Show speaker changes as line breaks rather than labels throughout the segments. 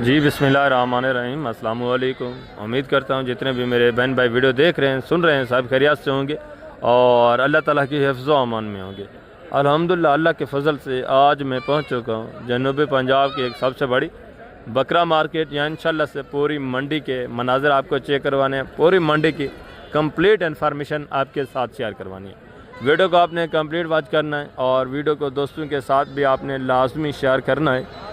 जी बिस्मिल्लाहिर्रहमानिर्रहीम, अस्सलामु अलैकुम। उम्मीद करता हूँ जितने भी मेरे बहन भाई वीडियो देख रहे हैं, सुन रहे हैं, सब खैरियत से होंगे और अल्लाह ताला की हिफ्ज़ व अमान में होंगे। अल्हम्दुलिल्लाह, अल्लाह के फ़ज़ल से आज मैं पहुँच चुका हूँ जनूबी पंजाब की एक सबसे बड़ी बकरा मार्केट। यहाँ इंशाल्लाह से पूरी मंडी के मनाज़र आपको चेक करवाने हैं, पूरी मंडी की कंप्लीट इन्फॉर्मेशन आपके साथ शेयर करवानी है। वीडियो को आपने कंप्लीट वॉच करना है और वीडियो को दोस्तों के साथ भी आपने लाजमी शेयर करना है।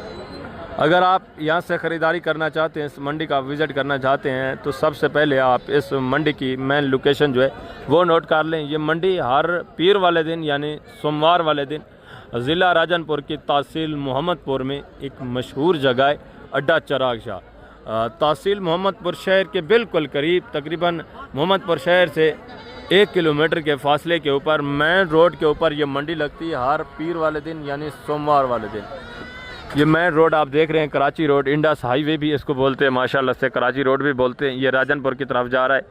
अगर आप यहाँ से ख़रीदारी करना चाहते हैं, इस मंडी का विज़िट करना चाहते हैं, तो सबसे पहले आप इस मंडी की मेन लोकेशन जो है वो नोट कर लें। ये मंडी हर पीर वाले दिन यानी सोमवार वाले दिन ज़िला राजनपुर की तहसील मोहम्मदपुर में एक मशहूर जगह है अड्डा चिराग शाह। तहसील मोहम्मदपुर शहर के बिल्कुल करीब, तकरीबन मोहम्मदपुर शहर से 1 किलोमीटर के फासले के ऊपर मेन रोड के ऊपर ये मंडी लगती है हर पीर वाले दिन यानी सोमवार वाले दिन। ये मेन रोड आप देख रहे हैं, कराची रोड, इंडस हाईवे भी इसको बोलते हैं, माशाल्लाह से कराची रोड भी बोलते हैं। ये राजनपुर की तरफ जा रहा है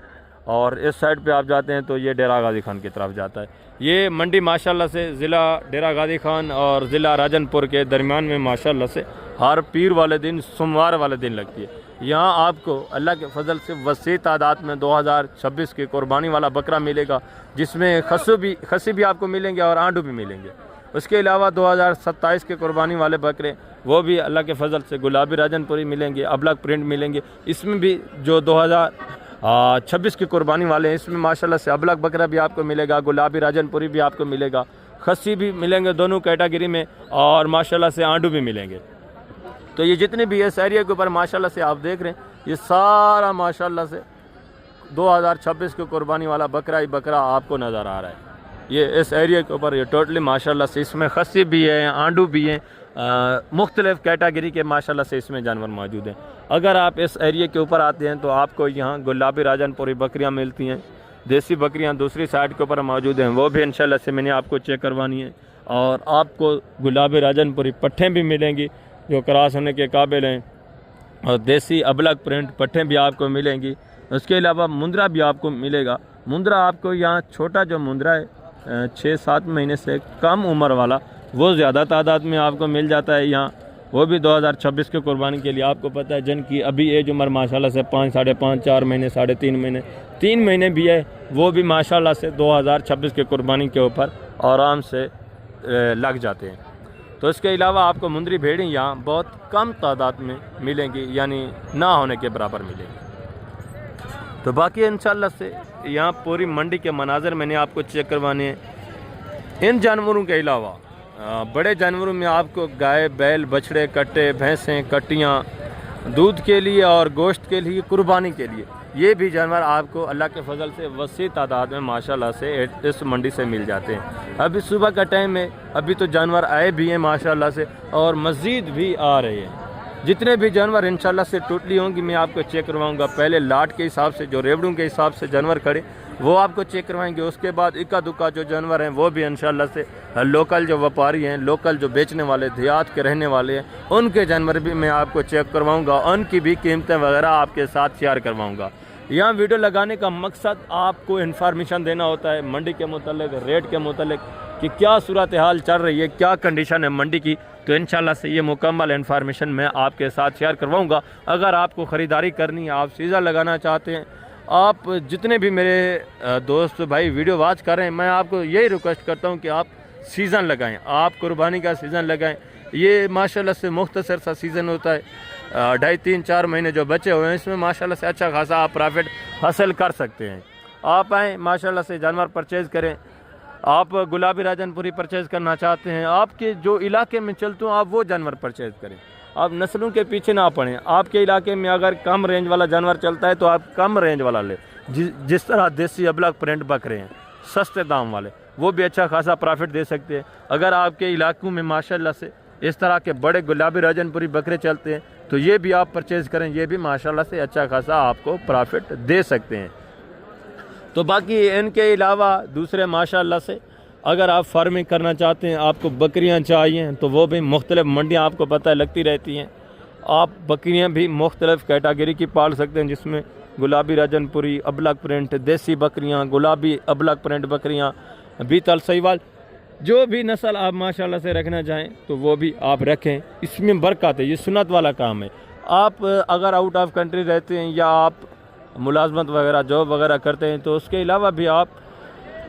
और इस साइड पे आप जाते हैं तो ये डेरा गाजी खान की तरफ जाता है। ये मंडी माशाल्लाह से ज़िला डेरा गाजी खान और ज़िला राजनपुर के दरमियान में माशाल्लाह से हर पीर वाले दिन सोमवार वाले दिन लगती है। यहाँ आपको अल्लाह के फजल से वसी तादाद में 2026 की कुर्बानी वाला बकरा मिलेगा, जिसमें खस्सी भी आपको मिलेंगे और आंडू भी मिलेंगे। उसके अलावा 2027 के कुर्बानी वाले बकरे वो भी अल्लाह के फजल से गुलाबी राजनपुरी मिलेंगे, अबलग प्रिंट मिलेंगे। इसमें भी जो 2026 की कुर्बानी वाले हैं, इसमें माशाल्लाह से अबलग बकरा भी आपको मिलेगा, गुलाबी राजनपुरी भी आपको मिलेगा, खस्सी भी मिलेंगे दोनों कैटेगरी में, और माशाल्लाह से आंडू भी मिलेंगे। तो ये जितने भी इस एरिया के ऊपर माशाल्लाह से आप देख रहे हैं, ये सारा माशाल्लाह से 2026 की कुर्बानी वाला बकरा ही बकरा आपको नज़र आ रहा है। ये इस एरिया के ऊपर ये टोटली माशाल्लाह से इसमें खस्सी भी है, आंडू भी हैं, मुख्तलिफ़ कैटेगरी के माशाल्लाह से इसमें जानवर मौजूद हैं। अगर आप इस एरिया के ऊपर आते हैं तो आपको यहाँ गुलाबी राजनपुरी बकरियाँ मिलती हैं, देसी बकरियाँ दूसरी साइड के ऊपर मौजूद हैं, वो भी इंशाल्लाह से मैंने आपको चेक करवानी है। और आपको गुलाबी राजनपुरी पट्ठें भी मिलेंगी जो क्रॉस होने के काबिल हैं, और देसी अबलग प्रिंट पट्ठें भी आपको मिलेंगी। उसके अलावा मुंद्रा भी आपको मिलेगा। मुंद्रा आपको यहाँ छोटा जो मुंद्रा है 6-7 महीने से कम उम्र वाला, वो ज़्यादा तादाद में आपको मिल जाता है यहाँ। वो भी 2026 के कुर्बानी के लिए आपको पता है जिनकी अभी एज उम्र माशाल्लाह से 5, 5.5, 4 महीने, 3.5 महीने, 3 महीने भी है, वो भी माशाल्लाह से 2026 के कुर्बानी के ऊपर आराम से लग जाते हैं। तो इसके अलावा आपको मुंदरी भेड़ें यहाँ बहुत कम तादाद में मिलेंगी, यानी ना होने के बराबर मिलेंगी। तो बाकी इंशाल्लाह से यहाँ पूरी मंडी के मनाज़र मैंने आपको चेक करवाने हैं। इन जानवरों के अलावा बड़े जानवरों में आपको गाय, बैल, बछड़े, कट्टे, भैंसें, कट्टियाँ दूध के लिए और गोश्त के लिए, कुर्बानी के लिए, ये भी जानवर आपको अल्लाह के फजल से वसी तादाद में माशाल्लाह से इस मंडी से मिल जाते हैं। अभी सुबह का टाइम है, अभी तो जानवर आए भी हैं माशाल्लाह से और मज़ीद भी आ रहे हैं। जितने भी जानवर इंशाल्लाह से टोटली होंगी मैं आपको चेक करवाऊंगा। पहले लाट के हिसाब से, जो रेवड़ों के हिसाब से जानवर खड़े, वो आपको चेक करवाएंगे। उसके बाद इक्का दुक्का जो जानवर हैं वो भी इंशाल्लाह से लोकल जो व्यापारी हैं, लोकल जो बेचने वाले, देहात के रहने वाले हैं, उनके जानवर भी मैं आपको चेक करवाऊँगा। उनकी भी कीमतें वगैरह आपके साथ शेयर करवाऊँगा। यहाँ वीडियो लगाने का मकसद आपको इन्फॉर्मेशन देना होता है मंडी के मुतालिक, रेट के मुतालिक, कि क्या सूरत हाल चल रही है, क्या कंडीशन है मंडी की। तो इंशाल्लाह से ये मुकम्मल इन्फॉर्मेशन मैं आपके साथ शेयर करवाऊंगा। अगर आपको ख़रीदारी करनी है, आप सीज़न लगाना चाहते हैं, आप जितने भी मेरे दोस्त भाई वीडियो वॉच कर रहे हैं, मैं आपको यही रिक्वेस्ट करता हूँ कि आप सीज़न लगाएं, आप कुर्बानी का सीज़न लगाएं। ये माशाल्लाह से मुख्तसर सा सीज़न होता है, 2.5, 3, 4 महीने जो बचे हुए हैं, इसमें माशाल्लाह से अच्छा खासा आप प्रॉफिट हासिल कर सकते हैं। आप आएँ, माशाल्लाह से जानवर परचेज़ करें। आप गुलाबी राजनपुरी परचेज़ करना चाहते हैं, आपके जो इलाके में चलते हो आप वो जानवर परचेज़ करें। आप नस्लों के पीछे ना पड़ें। आपके इलाके में अगर कम रेंज वाला जानवर चलता है तो आप कम रेंज वाला ले। जिस तरह देसी अबलग प्रिंट बकरे हैं सस्ते दाम वाले, वो भी अच्छा खासा प्रॉफिट दे सकते हैं। अगर आपके इलाकों में माशाल्लाह से इस तरह के बड़े गुलाबी राजनपुरी बकरे चलते हैं तो ये भी आप परचेज़ करें, ये भी माशाल्लाह से अच्छा खासा आपको प्रॉफिट दे सकते हैं। तो बाकी इनके अलावा दूसरे माशाल्लाह से अगर आप फार्मिंग करना चाहते हैं, आपको बकरियां चाहिए, तो वो भी मुख्तलिफ मंडियां आपको पता है लगती रहती हैं। आप बकरियां भी मुख्तलिफ कैटेगरी की पाल सकते हैं, जिसमें गुलाबी राजनपुरी, अबलग प्रिंट, देसी बकरियां, गुलाबी अबलग प्रिंट बकरियां, बीतल, सहीवाल, जो भी नस्ल आप माशाल्लाह से रखना चाहें तो वो भी आप रखें। इसमें बरकत है, ये सुन्नत वाला काम है। आप अगर आउट ऑफ कंट्री रहते हैं या आप मुलाजमत वगैरह जॉब वगैरह करते हैं तो उसके अलावा भी आप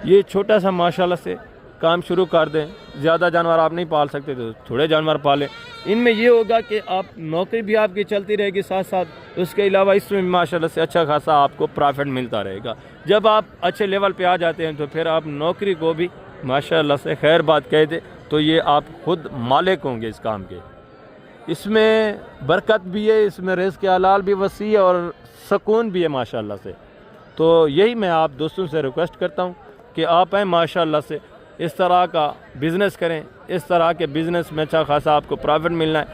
ये छोटा सा माशाल्लाह से काम शुरू कर दें। ज़्यादा जानवर आप नहीं पाल सकते तो थोड़े जानवर पालें। इनमें ये होगा कि आप नौकरी भी आपकी चलती रहेगी साथ साथ, उसके अलावा इसमें माशाल्लाह से अच्छा खासा आपको प्रॉफिट मिलता रहेगा। जब आप अच्छे लेवल पे आ जाते हैं तो फिर आप नौकरी को भी माशाल्लाह से खैर बात कह दे तो ये आप खुद मालिक होंगे इस काम के। इसमें बरकत भी है, इसमें रिज़्क़ हलाल भी वसी है और सुकून भी है माशाल्लाह से। तो यही मैं आप दोस्तों से रिक्वेस्ट करता हूँ कि आप हैं माशाल्लाह से इस तरह का बिज़नेस करें। इस तरह के बिज़नेस में अच्छा खासा आपको प्रॉफिट मिलना है।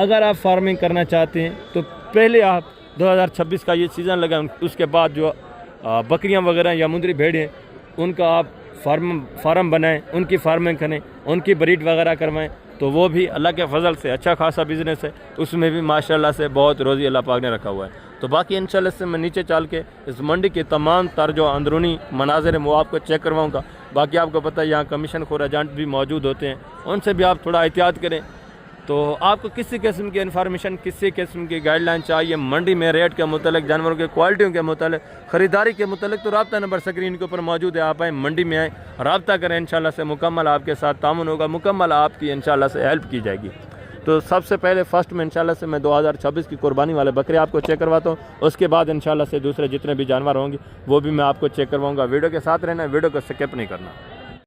अगर आप फार्मिंग करना चाहते हैं तो पहले आप 2026 का ये सीज़न लगाएं, उसके बाद जो बकरियां वगैरह या मुंदरी भेड़ें उनका आप फार्म बनाएं, उनकी फार्मिंग करें, उनकी ब्रीड वगैरह करवाएं तो वो भी अल्लाह के फजल से अच्छा खासा बिज़नेस है। उसमें भी माशाल्लाह से बहुत रोज़ी अल्लाह पाक ने रखा हुआ है। तो बाकी इंशाल्लाह से मैं नीचे चल के इस मंडी के तमाम तर जो अंदरूनी मनाज़र हैं वो आपको चेक करवाऊँगा। बाकी आपको पता है यहाँ कमीशन खोर एजेंट भी मौजूद होते हैं, उनसे भी आप थोड़ा एहतियात करें। तो आपको किसी किस्म की इन्फॉर्मेशन, किसी किस्म की गाइडलाइन चाहिए मंडी में रेट के मुतालिक, जानवरों के क्वालिटियों के मुतालिक, ख़रीदारी के मुतालिक, तो रब्ता नंबर स्क्रीन के ऊपर मौजूद है। आप आए मंडी में आए, रब्ता करें, इंशाल्लाह से मुकम्मल आपके साथ तामुन होगा, मुकम्मल आपकी इंशाल्लाह से हेल्प की जाएगी। तो सबसे पहले फर्स्ट में इंशाल्लाह से मैं 2026 की कुर्बानी वाले बकरे आपको चेक करवाता हूँ। उसके बाद इंशाल्लाह से दूसरे जितने भी जानवर होंगे वो भी मैं आपको चेक करवाऊँगा। वीडियो के साथ रहना, वीडियो को स्किप नहीं करना।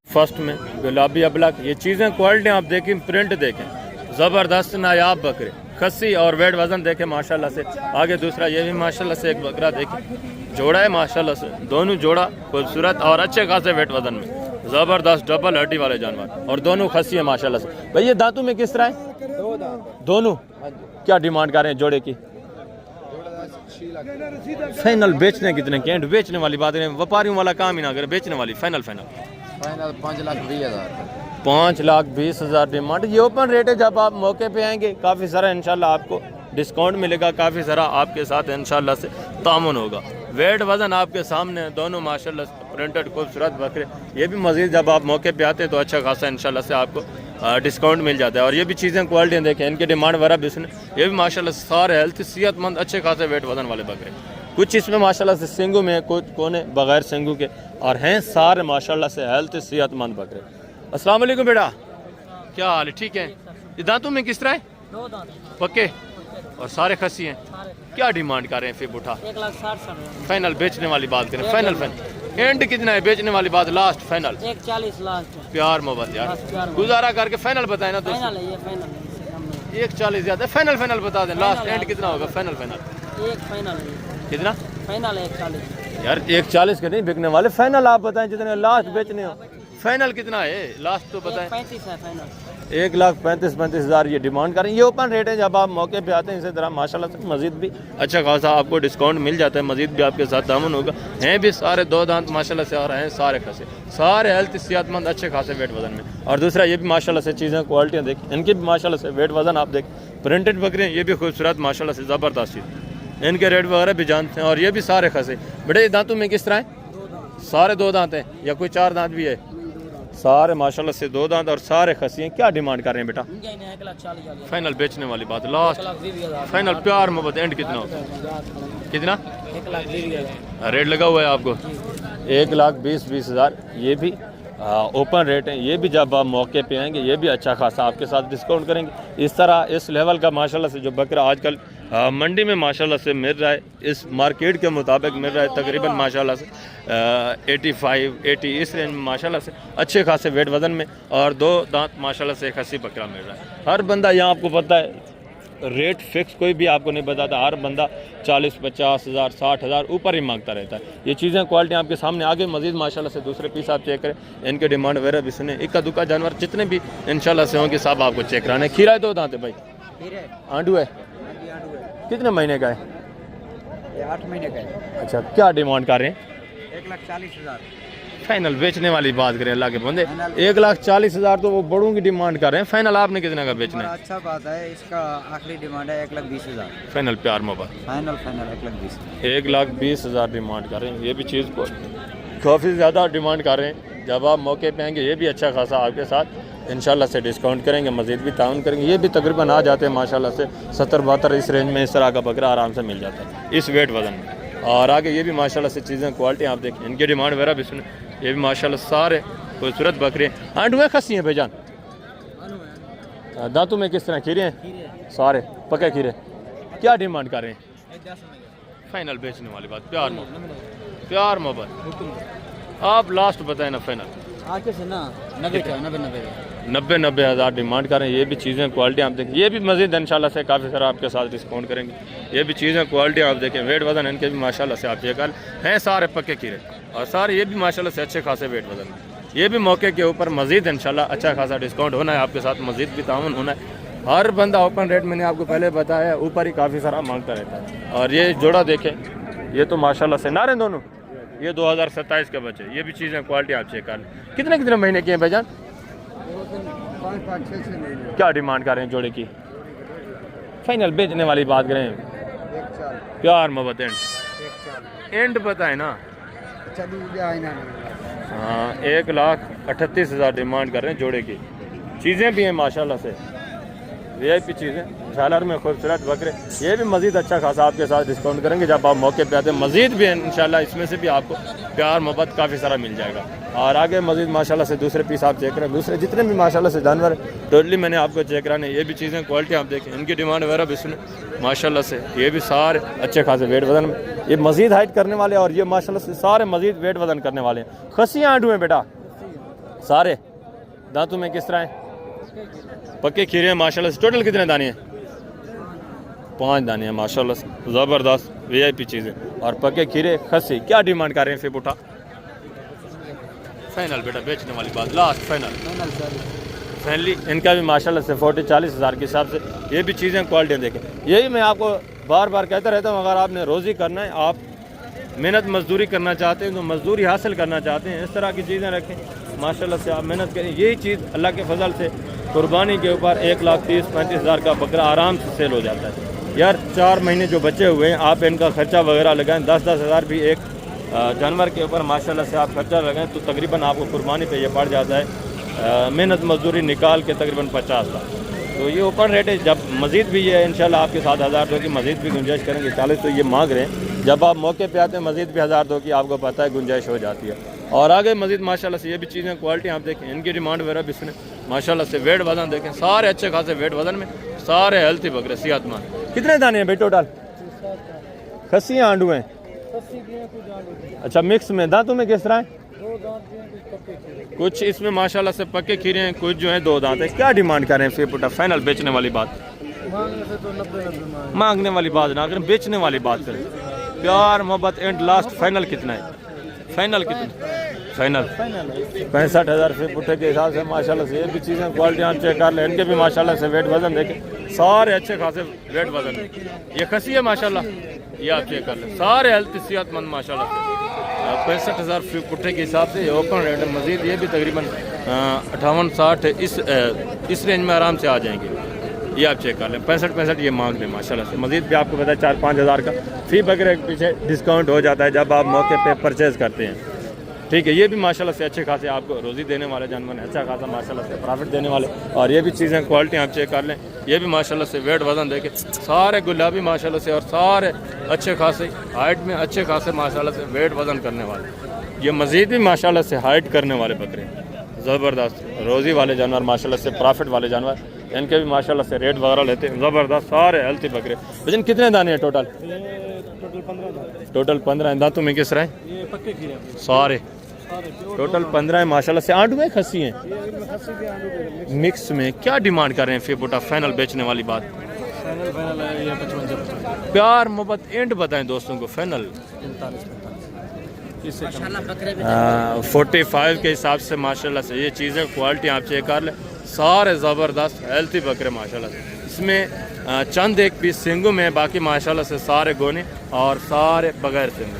फर्स्ट में गुलाबी अबलक, ये चीज़ें क्वालिटी आप देखें, प्रिंट देखें, ज़बरदस्त नायाब बकरे, खस्सी और वेट वज़न देखें माशाल्लाह से। आगे दूसरा ये भी माशाल्लाह से एक बकरा देखें, जोड़ा है माशाल्लाह से, दोनों जोड़ा खूबसूरत और अच्छे खासे वेट वज़न में, ज़बरदस्त डबल हड्डी वाले जानवर और दोनों खस्सी है माशाल्लाह से। भाई ये दांतों में किस तरह है? दोनों क्या डिमांड कर रहे हैं जोड़े की? फाइनल बेचने कितने के? बेचने वाली बात है, व्यापारियों वाला काम ही ना करे, बेचने वाली फाइनल
5,20,000।
5,20,000 डिमांड। ये ओपन रेट है, जब आप मौके पे आएंगे काफ़ी सारा इंशाल्लाह आपको डिस्काउंट मिलेगा, काफ़ी सारा आपके साथ इंशाल्लाह से तामुन होगा। वेट वज़न आपके सामने है, दोनों माशाल्लाह प्रिंटेड खूबसूरत बकरे। ये भी मज़ीद जब आप मौके पे आते हैं तो अच्छा खासा इंशाल्लाह से आपको डिस्काउंट मिल जाता है। और ये भी चीज़ें क्वालिटी देखें, इनकी डिमांड वगैरह भी सुने, ये भी माशाल्लाह सारे हेल्थ सेहतमंद अच्छे खासे वेट वज़न वाले बकरे। कुछ इसमें माशाल्लाह से सिंगू में, कुछ कोने बगैर सिंगू के, और हैं सारे माशाल्लाह से हेल्थ सेहतमंद बकरे। अस्सलाम वालेकुम बेटा, क्या हाल है? ठीक है। ये दांतों में किस तरह है?
2 दांत
पक्के और सारे खस्सी हैं। क्या डिमांड कर रहे हैं फिर बुढ़ा?
1,60,000।
फाइनल बेचने वाली बात करें, फाइनल एंड कितना है बेचने वाली बात? लास्ट फाइनल
1,40 लास्ट है।
प्यार मोहब्बत यार,
बस प्यार
गुजारा करके फाइनल बताए ना दोस्तों।
फाइनल है ये, फाइनल है, इससे कम नहीं।
1,40 ज्यादा, फाइनल बता दें। लास्ट एंड कितना होगा? फाइनल
एक फाइनल है,
कितना?
फाइनल है 1,40।
यार 1,40 के नहीं बिकने वाले, फाइनल आप बताएं जितने लास्ट बेचने हो। फाइनल कितना है लास्ट तो बताएं।
1,35 है फाइनल।
1,35,000 ये डिमांड करें। ये ओपन रेट है, जब आप मौके पे आते हैं इसी तरह माशाल्लाह से मजीद भी अच्छा खासा आपको डिस्काउंट मिल जाता है, मजीद भी आपके साथ दामन होगा। हैं भी सारे 2 दांत माशाल्लाह से और हैं सारे खसे, सारे हेल्थ सेहतमंद अच्छे खासे वेट वजन में। और दूसरा ये भी माशाल्लाह से चीज़ें क्वालिटियाँ देखें, इनकी भी माशाल्लाह से वेट वजन आप देखें, प्रिंटेड बकरे हैं, ये भी खूबसूरत माशाल्लाह से ज़बरदस्त चीज़, इनके रेट वगैरह भी जानते हैं। और ये भी सारे खसे बड़े दांतों में किस तरह हैं? सारे 2 दांत हैं या कोई 4 दांत भी है? सारे माशाल्लाह से 2 दांत और सारे खसी हैं। क्या डिमांड कर रहे हैं बेटा?
1,40,000।
फाइनल बेचने वाली बात, लास्ट
1,20,000
फाइनल प्यार मोहब्बत एंड कितना होगा? कितना
1,20,000
रेट लगा हुआ है आपको? 1,20,000 ये भी ओपन रेट है। ये भी जब आप मौके पे आएंगे ये भी अच्छा खासा आपके साथ डिस्काउंट करेंगे। इस तरह इस लेवल का माशाल्लाह से जो बकरा आजकल मंडी में माशाल्लाह से मिल रहा है, इस मार्केट के मुताबिक मिल रहा है तकरीबन माशाल्लाह से 85-80 इस रेंज में माशाल्लाह से अच्छे खासे वेट वज़न में, और 2 दांत माशाल्लाह से एक 80 बकरा मिल रहा है। हर बंदा यहाँ आपको पता है रेट फिक्स कोई भी आपको नहीं बताता, हर बंदा 40-50,000 60,000 ऊपर ही मांगता रहता है। ये चीज़ें क्वालिटी आपके सामने आगे मजीद माशाल्लाह से दूसरे पीस आप चेक करें, इनके डिमांड वगैरह भी सुने, इक्का दुक्का जानवर जितने भी इंशाल्लाह से होंगे सब आपको चेक कराने। खीरा है 2 दांत है भाई, आंडू है कितने महीने का है?
8 महीने का है।
अच्छा, क्या डिमांड कर रहे हैं?
1,40,000
फाइनल बेचने वाली बात करें अल्लाह के बंदे, 1,40,000 तो वो बड़ों की डिमांड कर रहे हैं। फाइनल आपने कितने का बेचना है?
अच्छा बात है, इसका आखिरी डिमांड है 1,20,000।
फाइनल प्यार मोहब्बत
फाइनल 1,20,000।
1,20,000 डिमांड कर रहे हैं। ये भी चीज़ को काफ़ी ज़्यादा डिमांड कर रहे हैं, जब आप मौके पे आएंगे ये भी अच्छा खासा आपके साथ इंशाल्लाह से डिस्काउंट करेंगे, मज़ीद भी ताउन करेंगे। ये भी तकरीबन आ जाते हैं माशाल्लाह से 70-72 इस रेंज में, इस तरह का बकरा आराम से मिल जाता है इस वेट वज़न में। और आगे ये भी माशाल्लाह से चीज़ें क्वालिटी आप देखें, इनकी डिमांड वगैरह भी सुने। ये भी माशाल्लाह सारे खूबसूरत बकरे आंडुए खसी हैं भाईजान। दांतों में किस तरह खीरे हैं? सारे पके खीरे। क्या डिमांड कर रहे हैं? फाइनल बेचने वाली बात, प्यार मोहब्बत आप लास्ट बताएं ना फाइनल।
आके से ना
90 हज़ार डिमांड कर रहे हैं। ये भी चीज़ें क्वालिटी आप देखें, ये भी मज़ीद इंशाल्लाह से काफ़ी सारा आपके साथ डिस्काउंट करेंगे। ये भी चीज़ें क्वालिटी आप देखें, वेट वज़न इनके भी माशाल्लाह से आप चेक हैं, सारे पक्के खीरे और सारे ये भी माशाल्लाह से अच्छे खासे वेट वज़न। ये भी मौके के ऊपर मज़ीद इंशाल्लाह अच्छा खासा डिस्काउंट होना है आपके साथ, मज़ीद भी ताउन होना है। हर बंदा ओपन रेट मैंने आपको पहले बताया, ऊपर ही काफ़ी सारा मांगता रहता है। और ये जोड़ा देखें, ये तो माशाल्लाह से नारे दोनों, ये 2027 के बच्चे। ये भी चीज़ें क्वालिटी आप चेक कर लें। कितने महीने के हैं भाईजान?
5-6
क्या डिमांड कर रहे हैं जोड़े की? फाइनल बेचने वाली बात करें, प्यार मोहब्बत एंड बताए ना। हाँ 1,38,000 डिमांड कर रहे हैं जोड़े की। चीज़ें भी हैं माशाल्लाह से, VIP चीज़ें, झालर में खूबसूरत बकरे। ये भी मज़ीद अच्छा खासा आपके साथ डिस्काउंट करेंगे जब आप मौके पे आते हैं। मज़ीद भी इंशाल्लाह इसमें से भी आपको प्यार मोहब्बत काफ़ी सारा मिल जाएगा। और आगे मज़ीद माशाल्लाह से दूसरे पीस आप चेक करें, दूसरे जितने भी माशाल्लाह से जानवर टोटली मैंने आपको चेक कराने। ये भी चीज़ें क्वालिटी आप देखें, इनकी डिमांड वगैरह भी सुने माशाल्लाह से। ये भी सारे अच्छे खासे वेट वज़न में, ये मज़ीद हाइट करने वाले और ये माशाल्लाह से सारे मज़ीद वेट वज़न करने वाले हैं। खसियाँ आंडू हैं बेटा सारे। दांतों में किस तरह हैं? पक्के खीरे हैं माशाल्लाह से। टोटल कितने दाने हैं? 5 दाने हैं माशाल्लाह से, ज़बरदस्त VIP चीज़ें और पक्के खीरे खसी। क्या डिमांड कर रहे हैं फिर बुटा? फाइनल बेटा बेचने वाली बात, लास्ट फाइनली इनका भी माशाल्लाह से 40-40 हज़ार के हिसाब से। ये भी चीज़ें क्वालिटी देखें, यही मैं आपको बार बार कहता रहता हूँ, अगर आपने रोज़ी करना है, आप मेहनत मजदूरी करना चाहते हैं तो मजदूरी हासिल करना चाहते हैं, इस तरह की चीज़ें रखें माशाल्लाह से। आप मेहनत करें, यही चीज़ अल्लाह के फजल से कुर्बानी के ऊपर 1,30,35 हज़ार का बकरा आराम से सेल हो जाता है यार। 4 महीने जो बचे हुए हैं, आप इनका खर्चा वगैरह लगाएं, 10-10 हज़ार भी एक जानवर के ऊपर माशाल्लाह से आप खर्चा लगाएं तो तकरीबन आपको कुर्बानी पे ये पड़ जाता है मेहनत मजदूरी निकाल के तकरीबन 50 लाख। तो ये ओपन रेट है। जब मज़ीद भी ये इंशाल्लाह आपके 7,000 की मज़ीद भी गुंजाइश करेंगे। 40 तो ये मांग रहे हैं, जब आप मौके पे आते हैं मज़ीद भी 1,000 की आपको पता है गुंजाइश हो जाती है। और आगे मज़ीद माशाल्लाह से ये भी चीज़ें क्वालिटी आप देखें, इनकी डिमांड वगैरह भी सुने माशाल्लाह से। वेट वज़न देखें, सारे अच्छे खासे वेट वज़न में, सारे हेल्थी बकरे सेहतमंद। कितने दाने हैं भाई टोटल? खस्सियाँ आंडू हैं? अच्छा मिक्स में। दांतों में किस तरह है? कुछ इसमें माशाल्लाह से पक्के खीरे हैं, कुछ जो है 2 दांत है। क्या डिमांड कर रहे हैं फिर पुटा? फाइनल बेचने वाली बात, मांगने वाली बात ना करें, बेचने वाली बात करें। प्यार मोहब्बत एंड लास्ट फाइनल कितना है? फाइनल कितना? फाइनल 65 हज़ार फीट पुट्ठे के हिसाब से माशाल्लाह से। ये भी चीज़ें क्वालिटी आप चेक कर लें, इनके भी माशाल्लाह से वेट वज़न देखें, सारे अच्छे खासे वेट वज़न। ये खसी है माशाल्लाह, ये आप चेक कर लें, सारे हेल्थ सेहतमंद माशाल्लाह से। 65 हज़ार फीट पुट्ठे के हिसाब से ये ओपन रेट है। मज़ीद ये भी तकरीबन 58-60 इस रेंज में आराम से आ जाएंगे। ये आप चेक कर लें, 65 ये मांग लें माशाल्लाह से। मज़ीद भी आपको पता है 4-5 हज़ार का फी बकरे के पीछे डिस्काउंट हो जाता है जब आप मौके पे परचेज़ करते हैं। ठीक है, ये भी माशाल्लाह से अच्छे खासे आपको रोज़ी देने वाले जानवर हैं, अच्छा खासा माशाल्लाह से प्रॉफिट देने वाले। और ये भी चीज़ें क्वालिटी आप चेक कर लें, ये भी माशाल्लाह से वेट वज़न देखें, सारे गुलाबी माशाल्लाह से और सारे अच्छे खासे हाइट में अच्छे खासे माशाल्लाह से वेट वज़न करने वाले। ये मज़ीद भी माशाल्लाह से हाइट करने वाले बकरे, ज़बरदस्त रोज़ी वाले जानवर माशाल्लाह से, प्रॉफिट वाले जानवर। इनके भी माशाल्लाह से रेट वगैरह लेते हैं, ज़बरदस्त सारे हेल्थी बकरे। वजन कितने दाने हैं टोटल? टोटल 15 हैं। दांतों में किस तरह है? सारे टोटल 15 है माशाल्लाह से। आंडू में खसी हैं मिक्स में। क्या डिमांड कर रहे हैं फिर बुटा? फाइनल बेचने वाली बात, प्यार मोहब्बत एंड बताएं दोस्तों को। फाइनल 45 के हिसाब से माशाल्लाह से। ये चीज़ें क्वालिटी आप चेक कर लें, सारे ज़बरदस्त हेल्थी बकरे माशाल्लाह से। इसमें चंद एक पीस सिंगू में, बाकी माशाल्लाह से सारे गोने और सारे बगैर सिंगू।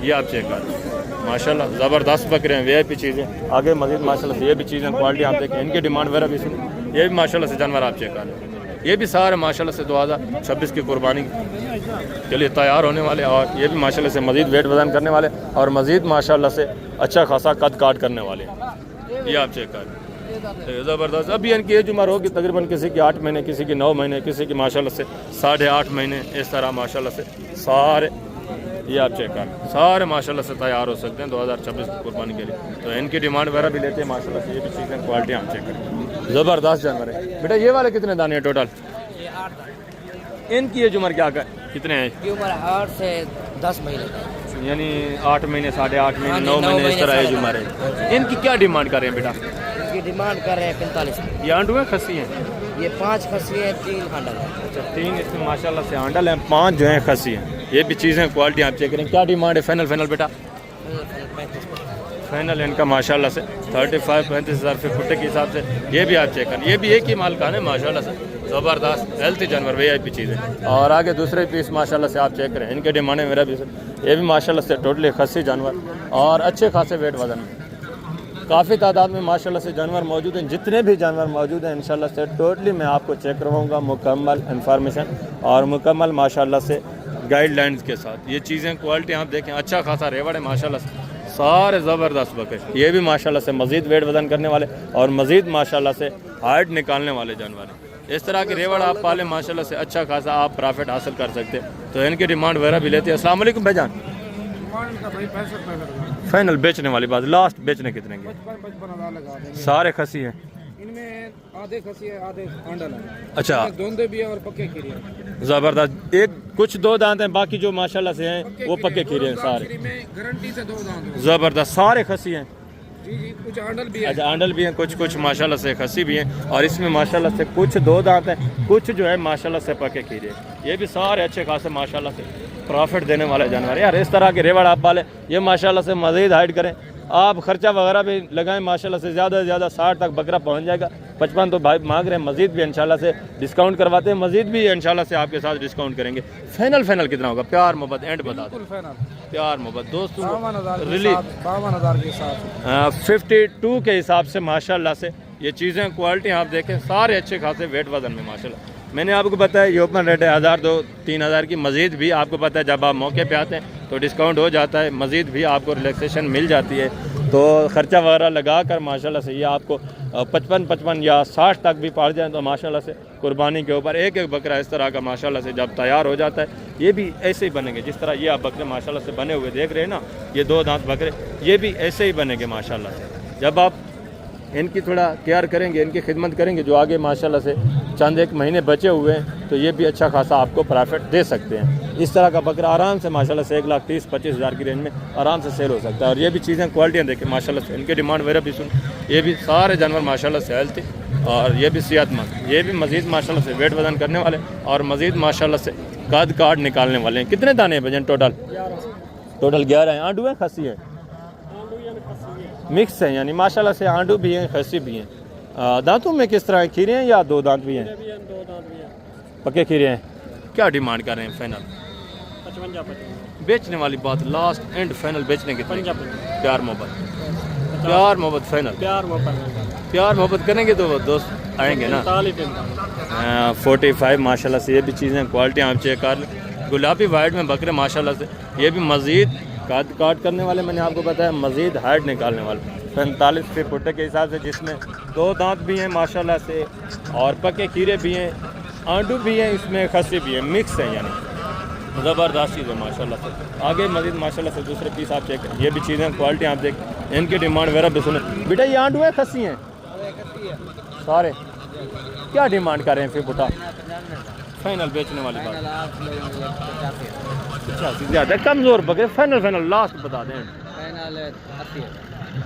ये आप चेक कर लें माशाल्लाह, ज़बरदस्त बकरे हैं, VIP चीज़ें। आगे मज़ीद माशाल्लाह से ये भी चीज़ें क्वालिटी आप देखें, इनकी डिमांड वगैरह भी सुनी। ये भी माशाल्लाह से जानवर आप चेक कर लें। ये भी सारे माशाल्लाह से 2026 की कुर्बानी के लिए तैयार होने वाले। और ये भी माशाल्लाह से मज़ीद वेट वज़न करने वाले और मज़ीद माशाल्लाह से अच्छा खासा कद काट करने वाले। ये आप चेक कर लें, ज़बरदस्त। अभी इनकी एज उम्र होगी तकरीबन किसी की 8 महीने, किसी की 9 महीने, किसी की माशाल्लाह से 8.5 महीने, इस तरह माशाल्लाह से सारे ये आप चेक कर सारे माशाल्लाह से तैयार हो सकते हैं 2026 की कुर्बानी के लिए। तो इनकी डिमांड वगैरह भी लेते हैं माशाल्लाह से। ये भी चीज़ें क्वालिटी आप चेक करें, ज़बरदस्त जानवर है। बेटा ये वाले कितने दाने हैं टोटल? इनकी एज उम्र क्या कितने हैं?
उम्र 8 से 10 महीने,
यानी 8 महीने, 8.5 महीने, 9 महीने, इस तरह एज उम्र है। इनकी क्या डिमांड कर रहे हैं बेटा?
इसकी डिमांड कर रहे हैं 45।
ये आंडू है खस्सी हैं?
ये 5 खस्सी है, 3 हांडल है।
अच्छा 3 इसमें माशाल्लाह से हांडल हैं, 5 जो हैं खस्सी हैं। ये भी चीज़ें क्वालिटी आप चेक करें। क्या डिमांड है फाइनल बेटा? फाइनल इनका माशाल्लाह से 35-35 हज़ार फुटे के हिसाब से। ये भी आप चेक करें, ये भी एक ही माल का है माशाल्लाह से, ज़बरदस्त हेल्थी जानवर VIP चीज़ें। और आगे दूसरे पीस माशाल्लाह से आप चेक करें, इनके डिमांड है मेरा भी। ये भी माशाल्लाह से टोटली खस्सी जानवर और अच्छे खासे वेट वजन में काफ़ी तादाद में माशाल्लाह से जानवर मौजूद हैं। जितने भी जानवर मौजूद हैं इंशाल्लाह से टोटली मैं आपको चेक करवाऊँगा, मुकम्मल इन्फॉर्मेशन और मुकम्मल माशाल्लाह से गाइडलाइंस के साथ। ये चीज़ें क्वालिटी आप देखें, अच्छा खासा रेवड़ है माशाल्लाह से, सारे ज़बरदस्त बकरे। ये भी माशाल्लाह से मज़ीद वेट वज़न करने वाले और मज़ीद माशाल्लाह से हाइट निकालने वाले जानवर हैं। इस तरह के रेवड़ आप पालें माशाल्लाह से, अच्छा खासा आप प्रॉफिट हासिल कर सकते हैं। तो इनकी डिमांड वगैरह भी लेते हैं। अस्सलाम वालेकुम भाईजान। फाइनल बेचने वाली बात, लास्ट बेचने कितने की? सारे खसी हैं
इनमें, आधे खसी है, आधे हांडल है।
अच्छा
दोंदे भी है और पक्के खीरे हैं।
ज़बरदस्त। एक कुछ 2 दांत हैं, बाकी जो माशाल्लाह से हैं वो पक्के खीरे हैं सारे।
गारंटी से 2 दांत हैं।
ज़बरदस्त सारे खसी हैं।
जी जी, कुछ हांडल भी है।
अच्छा आंडल भी हैं, कुछ माशाल्लाह से खसी भी हैं। और इसमें माशाल्लाह से कुछ 2 दांत हैं, कुछ जो है माशाल्लाह से पके खीरे। ये भी सारे अच्छे खासे माशाल्लाह से प्रॉफिट देने वाले जानवर यार। इस तरह के रेवड़ आप पाले, ये माशाल्लाह से मज़ीद हाइट करें, आप खर्चा वगैरह भी लगाएं माशाल्लाह से, ज़्यादा से ज़्यादा 60 तक बकरा पहुंच जाएगा। 55 तो भाई मांग रहे हैं, मज़ीद भी इंशाल्लाह से डिस्काउंट करवाते हैं, मज़ीद भी इंशाल्लाह से आपके साथ डिस्काउंट करेंगे। फाइनल कितना होगा? प्यार मोहब्बत एंड बता दो। प्यार मोहब्बत दोस्तों रिलीज
52,000 के साथ
52 के हिसाब से माशाल्लाह से। ये चीज़ें क्वालिटी आप देखें, सारे अच्छे खासे वेट वजन में माशाल्लाह। मैंने आपको बताया ये ओपन रेट है 1,000-2,000-3,000 की। मज़ीद भी आपको पता है जब आप मौके पे आते हैं तो डिस्काउंट हो जाता है, मज़ीद भी आपको रिलैक्सेशन मिल जाती है। तो ख़र्चा वगैरह लगा कर माशाल्लाह से ये आपको 55 या 60 तक भी पड़ जाए तो माशाल्लाह से कुर्बानी के ऊपर एक बकरा इस तरह का माशाल्लाह से जब तैयार हो जाता है, ये भी ऐसे ही बनेंगे जिस तरह ये आप बकरे माशाल्लाह से बने हुए देख रहे हैं ना, ये 2 दांत बकरे, ये भी ऐसे ही बनेंगे माशाल्लाह से। जब आप इनकी थोड़ा केयर करेंगे, इनकी खिदमत करेंगे, जो आगे माशाल्लाह से चंद 1 महीने बचे हुए हैं, तो ये भी अच्छा खासा आपको प्रॉफिट दे सकते हैं। इस तरह का बकरा आराम से माशाल्लाह से 1,30,25 हज़ार की रेंज में आराम से सेल हो सकता है। और ये भी चीज़ें क्वालिटियाँ देखें माशाल्लाह से, इनकी डिमांड वगैरह भी सुन, ये भी सारे जानवर माशाल्लाह से हेल्थी और ये भी सेहतमंद, ये भी मज़ीद माशाल्लाह से वेट वजन करने वाले और मज़ीद माशाल्लाह से कद काट निकालने वाले हैं। कितने दाने हैं भजन टोटल? 11 हैं। आंडू है खसी है? मिक्स है, यानी माशाल्लाह से आंडू भी हैं खसी भी हैं। दांतों में किस तरह खीरे हैं या 2 दांत भी हैं? पक्के खीरे हैं। क्या डिमांड कर रहे हैं फाइनल? 55 बेचने वाली बात, लास्ट एंड फाइनल बेचने की? प्यार मोहब्बत फाइनल। प्यार मोहब्बत करेंगे तो दोस्त आएंगे ना। 45 माशाल्लाह से। ये भी चीज़ें क्वालिटी आप चेक कर लें, गुलाबी वाइट में बकरे माशाल्लाह से। ये भी मज़ीद काट करने वाले, मैंने आपको बताया मज़ीद हाइट निकालने वाले 45 फुट के हिसाब से, जिसमें 2 दांत भी हैं माशाल्लाह से और पके खीरे भी हैं, आंडू भी हैं, इसमें खस्सी भी हैं, मिक्स है, यानी ज़बरदस्त चीज़ है माशाल्लाह से। आगे मज़ीद माशाल्लाह से दूसरे पीस आप चेक करें, ये भी चीज़ें क्वालिटी आप देख, इनकी डिमांड वगैरह भी सुने। बेटा ये आंडू है खस्सी हैं सारे? क्या डिमांड कर रहे हैं फिर बुटा? फाइनल बेचने वाली बात 85 ज़्यादा कमज़ोर बकरे। फाइनल लास्ट बता दें।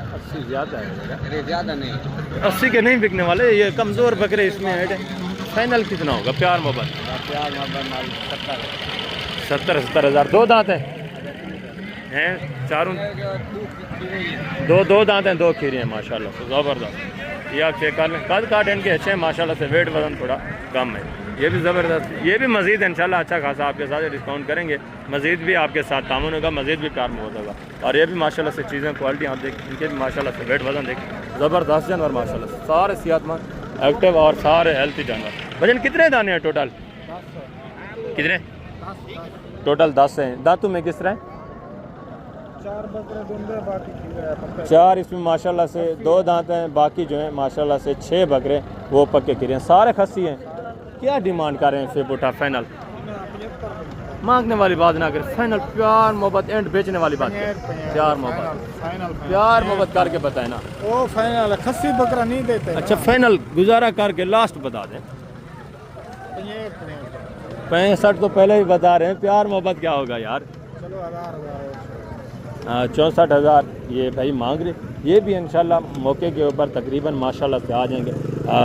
80 ज़्यादा है?
ज़्यादा नहीं,
80 के नहीं बिकने वाले, ये कमज़ोर बकरे इसमें ऐड है। फाइनल कितना होगा? प्यार मोहब्बत 70 हज़ार। 2 दांत हैं चारों? 2 दांत हैं, 2 खीरे हैं माशाल्लाह से, ज़बरदस्त। ये आप चेक कर लें, कद काट इनके अच्छे हैं माशाल्लाह से, वेट वजन थोड़ा कम है। ये भी ज़बरदस्त। ये भी मज़ीद इंशाल्लाह अच्छा खासा आपके साथ डिस्काउंट करेंगे, मज़ीद भी आपके साथ तामुन होगा, मज़ीद भी प्यार मोहब्बत होगा। और ये भी माशाल्लाह से चीज़ें क्वालिटी आप देख, इनके भी माशाल्लाह से वेट वजन देख, ज़बरदस्त जानवर माशाल्लाह से, सारे सेहतमंद एक्टिव और सारे हेल्थी जानवर। भजन कितने दाने हैं टोटल? कितने टोटल? 10 हैं। दांतों में किस तरह? 4 इसमें माशाल्लाह से 2 दांत हैं, बाकी जो हैं माशाल्लाह से 6 बकरे वो पक्के खीरे हैं, सारे खस्सी हैं। क्या डिमांड कर रहे हैं फिर बुटा? फाइनल मांगने वाली बात ना करें, फाइनल प्यार मोहब्बत एंड बेचने वाली बात करें। प्यार मोहब्बत करके बताए ना।
वो फाइनल खस्सी बकरा नहीं देते।
अच्छा फाइनल गुजारा करके लास्ट बता दें। 65 तो पहले ही बता रहे हैं, प्यार मोहब्बत क्या होगा यार।
चलो
64,000 ये भाई मांग रहे। ये भी इंशाल्लाह मौके के ऊपर तकरीबन माशाल्लाह से आ जाएंगे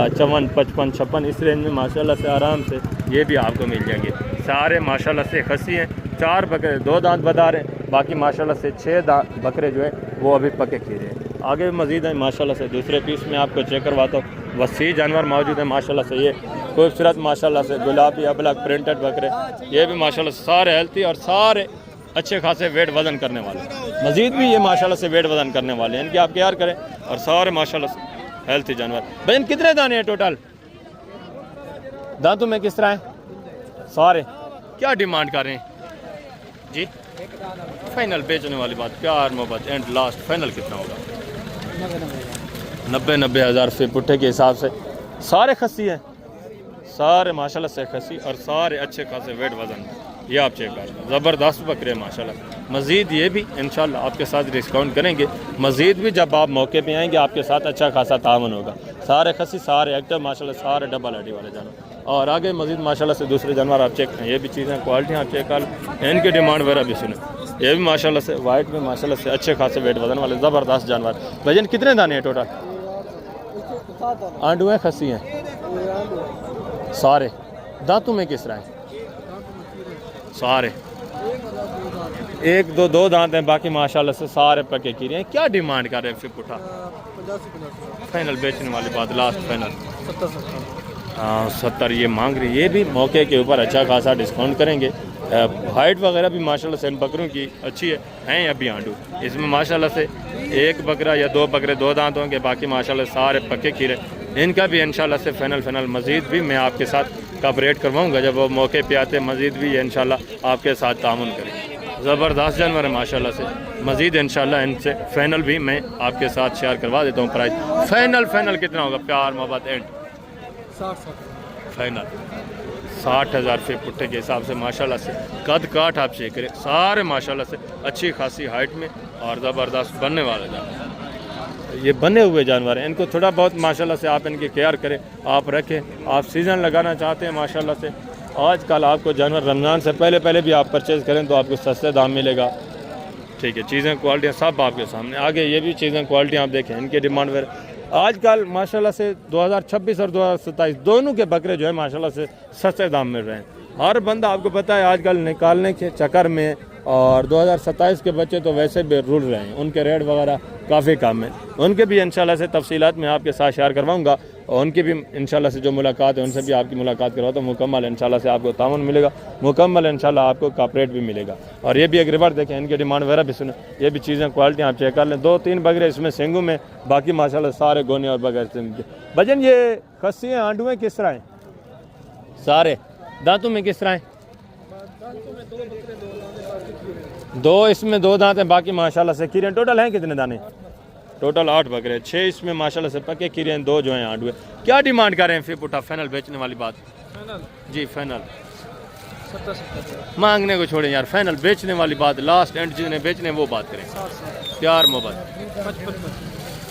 54, 55, 56 इस रेंज में माशाल्लाह से आराम से ये भी आपको मिल जाएंगे। सारे माशाल्लाह से खस्सी हैं, 4 बकरे 2 दांत बता रहे हैं, बाकी माशाल्लाह से 6 बकरे जो है वो अभी पके खीरे हैं। आगे भी मज़ीद है माशाल्लाह से। दूसरे पीस में आपको चेक करवाता हूँ, वसी जानवर मौजूद है माशाल्लाह से। ये खूबसूरत माशाल्लाह से गुलाबी अबलग प्रिंटेड बकरे, ये भी माशाल्लाह से सारे हेल्थी और सारे अच्छे खासे वेट वज़न करने वाले। मज़ीद भी ये माशाल्लाह से वेट वज़न करने वाले हैं, इनकी आप केयर करें। और सारे माशाल्लाह से हेल्थी जानवर। भाई कितने दाने हैं टोटल? दांतों में किस तरह हैं? सारे क्या डिमांड कर रहे हैं जी? फाइनल बेचने वाली बात, प्यार मोहब्बत एंड लास्ट फाइनल कितना होगा? 90 हज़ार से पुट्ठे के हिसाब से। सारे खस्सी हैं, सारे माशाल्लाह से खस्सी और सारे अच्छे खासे वेट वज़न। ये आप चेक कर, ज़बरदस्त बकरे माशाल्लाह। मज़ीद ये भी इंशाल्लाह आपके साथ डिस्काउंट करेंगे। मज़ीद भी जब आप मौके पे आएंगे आपके साथ अच्छा खासा तावन होगा। सारे खस्सी सारे एक्टिव माशाल्लाह, सारे डबल हड्डी वाले जानवर। और आगे मज़ीद माशाल्लाह से दूसरे जानवर आप चेक करें। ये भी चीज़ें क्वालिटी आप चेक कर, इनकी डिमांड वगैरह भी सुने। ये भी माशाल्लाह से वाइट में माशाल्लाह से अच्छे खासे वेट वज़न वाले ज़बरदस्त जानवर। वजन कितने दाने हैं टोटल? आंडू हैं, खस्सी हैं सारे। दांतों में किस तरह हैं? सारे 1, 2 दांत हैं, बाकी माशाल्लाह से सारे पके खीरे हैं। क्या डिमांड कर रहे हैं फिर पुठा? फाइनल बेचने वाली बात, लास्ट फाइनल 70 ये मांग रही। ये भी मौके के ऊपर अच्छा खासा डिस्काउंट करेंगे। हाइट वगैरह भी माशाल्लाह से इन बकरों की अच्छी हैं अभी आंडू। इसमें माशाल्लाह से 1 बकरा या 2 बकरे 2 दांत होंगे, बाकी माशाल्लाह सारे पके खीरे। इनका भी इंशाल्लाह से फाइनल मज़ीद भी मैं आपके साथ कॉपरेट करवाऊँगा जब वो मौके पे आते। मज़ीद भी इंशाल्लाह आपके साथ तामुन करें। ज़बरदस्त जानवर है माशाल्लाह से। मज़ीद इंशाल्लाह इनसे फाइनल भी मैं आपके साथ शेयर करवा देता हूँ प्राइस। फाइनल कितना होगा? प्यार मोहब्बत एंड फाइनल 60,000 रुपये पुट्ठे के हिसाब से माशाल्लाह से। कद काठ आप चेक करें, सारे माशाल्लाह से अच्छी खासी हाइट में और ज़बरदस्त बनने वाले जानवर। ये बने हुए जानवर हैं, इनको थोड़ा बहुत माशाल्लाह से आप इनकी केयर करें, आप रखें। आप सीज़न लगाना चाहते हैं माशाल्लाह से, आजकल आपको जानवर रमज़ान से पहले भी आप परचेज़ करें तो आपको सस्ते दाम मिलेगा। ठीक है, चीज़ें क्वालिटियाँ सब आपके सामने। आगे ये भी चीज़ें क्वालिटियाँ आप देखें, इनकी डिमांड वगैरह। आजकल माशाल्लाह से 2026 और 2027 दोनों के बकरे जो है माशाल्लाह से सस्ते दाम मिल रहे हैं। हर बंदा आपको पता है आजकल निकालने के चक्कर में, और 2027 के बच्चे तो वैसे भी रुल रहे हैं, उनके रेट वगैरह काफ़ी कम है। उनके भी इंशाल्लाह से तफसीलात मैं आपके साथ शेयर करवाऊँगा, और उनकी भी इंशाल्लाह से जो मुलाकात है उनसे भी आपकी मुलाकात करवाता हूँ। मुकम्मल इंशाल्लाह से आपको तामुन मिलेगा, मुकम्मल इंशाल्लाह आपको कॉपरेट भी मिलेगा। और ये भी एक रिवर देखें, इनकी डिमांड वगैरह भी सुने। ये भी चीज़ें क्वालिटी आप चेक कर लें। 2-3 बकरे इसमें सिंगू में, बाकी माशाल्लाह सारे गोने और बगैर सिंग के। भजन ये खस्सी हैं, आंडू हैं, किस तरह हैं? सारे दांतों में किस तरह हैं? 2 इसमें 2 दांत हैं, बाकी माशाल्लाह से खीरे। टोटल हैं कितने दाने? टोटल 8 बकरे, 6 इसमें माशाल्लाह से पके खीरे हैं, 2 जो हैं आंडू हैं। क्या डिमांड कर रहे हैं फिर पुटा? फाइनल बेचने वाली बात जी, फाइनल
70
मांगने को छोड़ें यार, फाइनल बेचने वाली बात, लास्ट एंड जिन्हें बेचने वो बात करें। प्यार मोहब्बत।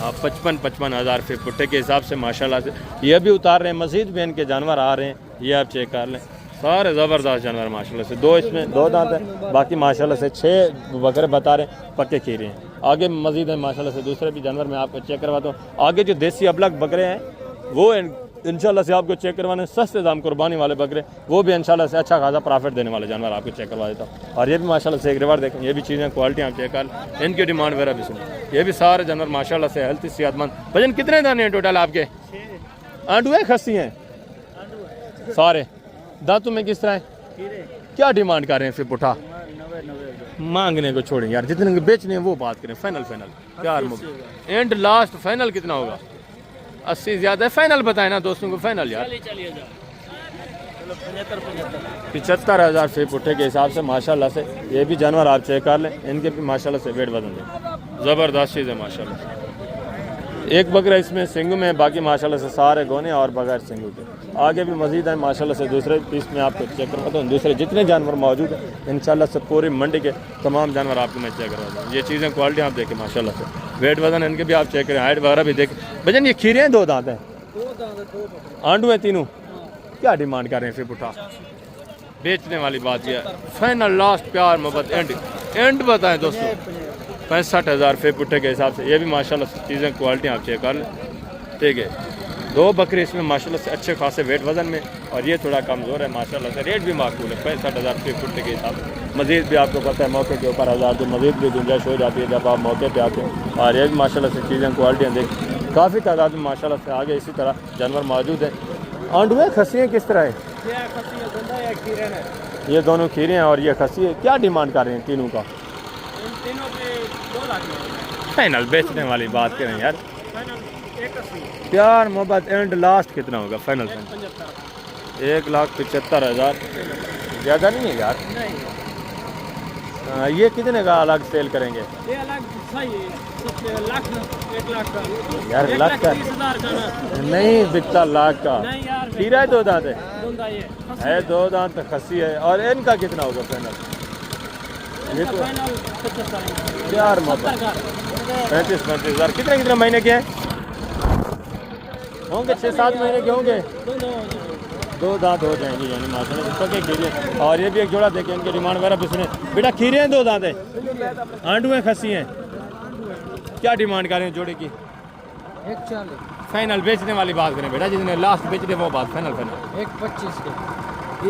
हाँ, 55 हज़ार रुपये पुट्टे के हिसाब से माशाल्लाह से ये भी उतार रहे हैं। मज़ीद भी इनके जानवर आ रहे हैं, ये आप चेक कर लें। सारे ज़बरदस्त जानवर माशाल्लाह से। 2 इसमें 2 दांत हैं, बाकी माशाल्लाह से 6 बकरे बता रहे हैं, पक्के खीरे हैं। आगे मज़ीद है माशाल्लाह से दूसरे भी जानवर मैं आपको चेक करवाता हूँ। आगे जो देसी अबलग बकरे हैं वो इंशाल्लाह से आपको चेक करवाने, सस्ते दाम कुर्बानी वाले बकरे, वो भी इंशाल्लाह से अच्छा खासा प्रॉफिट देने वाले जानवर आपको चेक करवा देता हूँ। और ये भी माशाल्लाह से एक रिवर देखें, ये भी चीज़ें क्वालिटी आप चेक कर, इनकी डिमांड वगैरह भी सुने। ये भी सारे जानवर माशाल्लाह से हेल्थी सेहतमंद। भजन कितने दाने हैं टोटल आपके? आंडू हैं, खस्सी हैं सारे। दांतों में किस तरह है? क्या डिमांड कर रहे हैं फिर पुठा? मांगने को छोड़ें यार, जितने बेचने हैं वो बात करें। फाइनल प्यार एंड लास्ट फाइनल कितना होगा? 80 ज़्यादा है, फाइनल बताए ना दोस्तों को। फाइनल यार 75,000 फी पुट्ठे के हिसाब से माशाल्लाह से। ये भी जानवर आप चेक कर लें, इनके भी माशाल्लाह से वेट वजन है, ज़बरदस्त चीज़ है माशाल्लाह से। एक बकरा इसमें सिंगू में, बाकी माशाल्लाह से सारे गोने और बगैर सिंगू के। आगे भी मजीद है माशाल्लाह से, दूसरे पीस में आपको चेक करवाता हूँ। दूसरे जितने जानवर मौजूद हैं इंशाल्लाह से पूरी मंडी के तमाम जानवर आपको मैं चेक करवाता हूँ। ये चीज़ें क्वालिटी आप देखें माशाल्लाह से, वेट वजन इनके भी आप चेक करें, हाइट वगैरह भी देखें। भजन ये खीरे हैं, दो दांत हैं, आंडू हैं तीनों, क्या डिमांड कर रहे हैं फिर पुठा? बेचने वाली बात यह है, फाइनल लास्ट प्यार मोहब्बत एंड बताएं दोस्तों। 65,000 फे पुट्ठे के हिसाब से। ये भी माशाल्लाह से चीज़ें क्वालिटी आप चेक कर लें, ठीक है। दो बकरे इसमें माशाल्लाह से अच्छे खासे वेट वजन में, और ये थोड़ा कमज़ोर है माशाल्लाह से। रेट भी माकूल है 65,000 फे पुट्ठे के हिसाब से। मज़ीद भी आपको पता है मौके के ऊपर 1000 तो मज़ीद भी गुंजाइश हो जाती है जब आप मौके पर आते हैं। और ये भी माशाल्लाह से चीज़ें क्वालिटियाँ देख काफ़ी तादाद में माशाल्लाह से आगे इसी तरह जानवर मौजूद हैं। आंडुएँ खस्सियाँ किस तरह है? ये दोनों खीरे हैं और ये खस्सी है। क्या डिमांड कर रहे हैं तीनों का? फाइनल बेचने वाली बात करें यार, प्यार मोहब्बत एंड लास्ट कितना होगा फाइनल? 1,75,000। ज़्यादा नहीं है यार? ये कितने का अलग सेल करेंगे?
ये अलग सही है, लाख 1 लाख का
यार, लाख का नहीं बिकता, लाख का। खीरा है, दो दांत है, दो दांत खस्सी है। और इनका कितना होगा फाइनल? ये तो यार मोहब्बत 35,000। कितने महीने के हैं होंगे? 6-7 महीने के होंगे। दो दांत हो जाएंगे यानी माशाल्लाह से पके खीरे। और ये भी एक जोड़ा देखें, इनके डिमांड वगैरह भी सुने। बेटा खीरे हैं, दो दांत हैं, आंडू हैं, खस्सी हैं, क्या डिमांड कर रहे हैं जोड़े की?
140
फाइनल बेचने वाली बात करें बेटा, जिसने लास्ट बेच दे वो बात फाइनल।
125 के,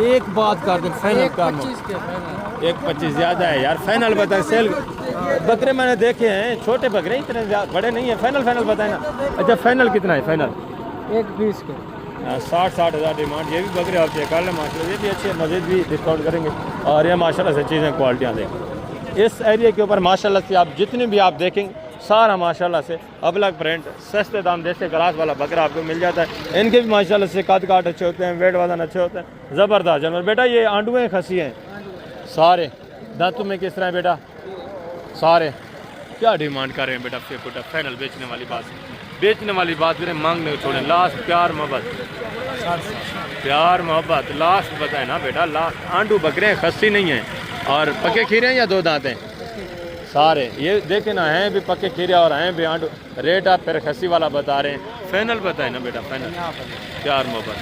एक बात कर दे फाइनल का।
125 के फाइनल।
125 ज़्यादा है यार, फाइनल बताए। सेल बकरे मैंने देखे हैं, छोटे बकरे इतने बड़े नहीं है। फाइनल बताए ना। अच्छा फाइनल कितना है फाइनल?
120 के।
60,000 डिमांड। ये भी बकरे आप चेक कर लें माशाल्लाह, ये भी अच्छे, मज़ीद भी डिस्काउंट करेंगे। और ये माशाल्लाह से चीज़ें क्वालिटियाँ देखें। इस एरिया के ऊपर माशाल्लाह से आप जितने भी आप देखेंगे सारा माशाल्लाह से अलग ब्रांड, सस्ते दाम देसे ग्रास वाला बकरा आपको मिल जाता है। इनके भी माशाल्लाह से काट अच्छे होते हैं, वेट वजन अच्छे होते हैं, ज़बरदस्त जानवर। बेटा ये आंडू हैं, खस्सी हैं सारे? दांतों में किस तरह है बेटा? सारे। क्या डिमांड कर रहे हैं बेटा फिर बेटा? फाइनल बेचने वाली बात करें, मांगने को छोड़ें। लास्ट प्यार मोहब्बत लास्ट बताए ना बेटा, लास्ट। आंडू बकरे हैं, खस्सी नहीं है। और पके खीरे हैं या दो दांत हैं? सारे। ये देखे ना, हैं भी पके खीरे और हैं भी आंडू। रेट आप फिर खस्सी वाला बता रहे हैं, फाइनल बताए ना बेटा? फाइनल प्यार मोहब्बत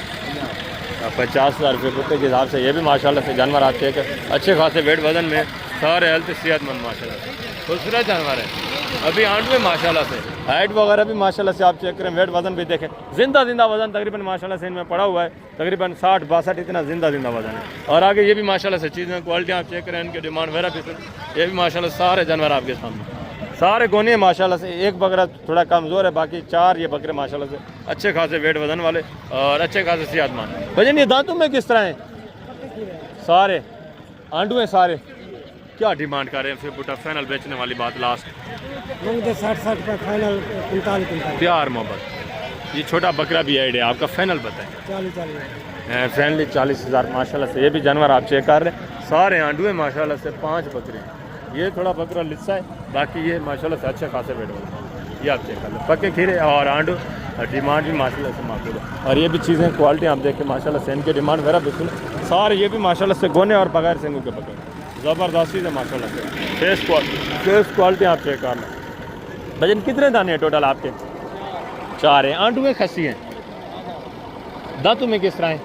50,000 रुपये कुत्ते के हिसाब से। ये भी माशाल्लाह से जानवर आते हैं, अच्छे खासे वेट वजन में, सारे हेल्थ सेहतमंद माशाल्लाह से खूबसूरत जानवर है। अभी आंडू में माशाल्लाह से हाइट वगैरह भी माशाल्लाह से आप चेक करें, वेट वजन भी देखें। जिंदा वजन तकरीबन माशाल्लाह से इनमें पड़ा हुआ है, तकरीबन 60-62 इतना जिंदा वजन है। और आगे ये भी माशाल्लाह से चीज़ें क्वालिटी आप चेक करें, इनके डिमांड वगैरह भी। ये भी माशाल्लाह सारे जानवर आपके सामने, सारे गोने माशाल्लाह से। एक बकरा थोड़ा कमज़ोर है, बाकी 4 ये बकरे माशाल्लाह से अच्छे खासे वेट वजन वाले और अच्छे खासे सेहतमंद। भजन ये दांतों में किस तरह हैं? सारे आंडू हैं सारे। क्या डिमांड कर रहे हैं फिर बेटा? फाइनल बेचने वाली बात लास्ट
60 का फाइनल। 45
प्यार मोहब्बत। ये छोटा बकरा भी ऐड है आपका, फाइनल बताएं।
40
फाइनली 40,000 माशाल्लाह से। ये भी जानवर आप चेक कर रहे हैं, सारे आंडू हैं माशाल्लाह से। 5 बकरे, ये थोड़ा बकरा लिस्सा है, बाकी ये माशाल्लाह से अच्छे खासे वेट वाले। ये आप चेक कर लें, पक्के खीरे और आंडू। डिमांड भी माशाल्लाह से माकूल है। और ये भी चीज़ें क्वालिटी आप देखें माशाल्लाह से, इनके डिमांड वगैरह भी सुने सारे। ये भी माशाल्लाह से गोने और बगैर सिंगों के बकरे, ज़बरदस्ती है माशाल्लाह से। फेस क्वालिटी आप चेक कर लें। भजन कितने दाने हैं टोटल आपके? 4 हैं। आंडू हैं, खस्सी हैं, दांतों में किस तरह हैं?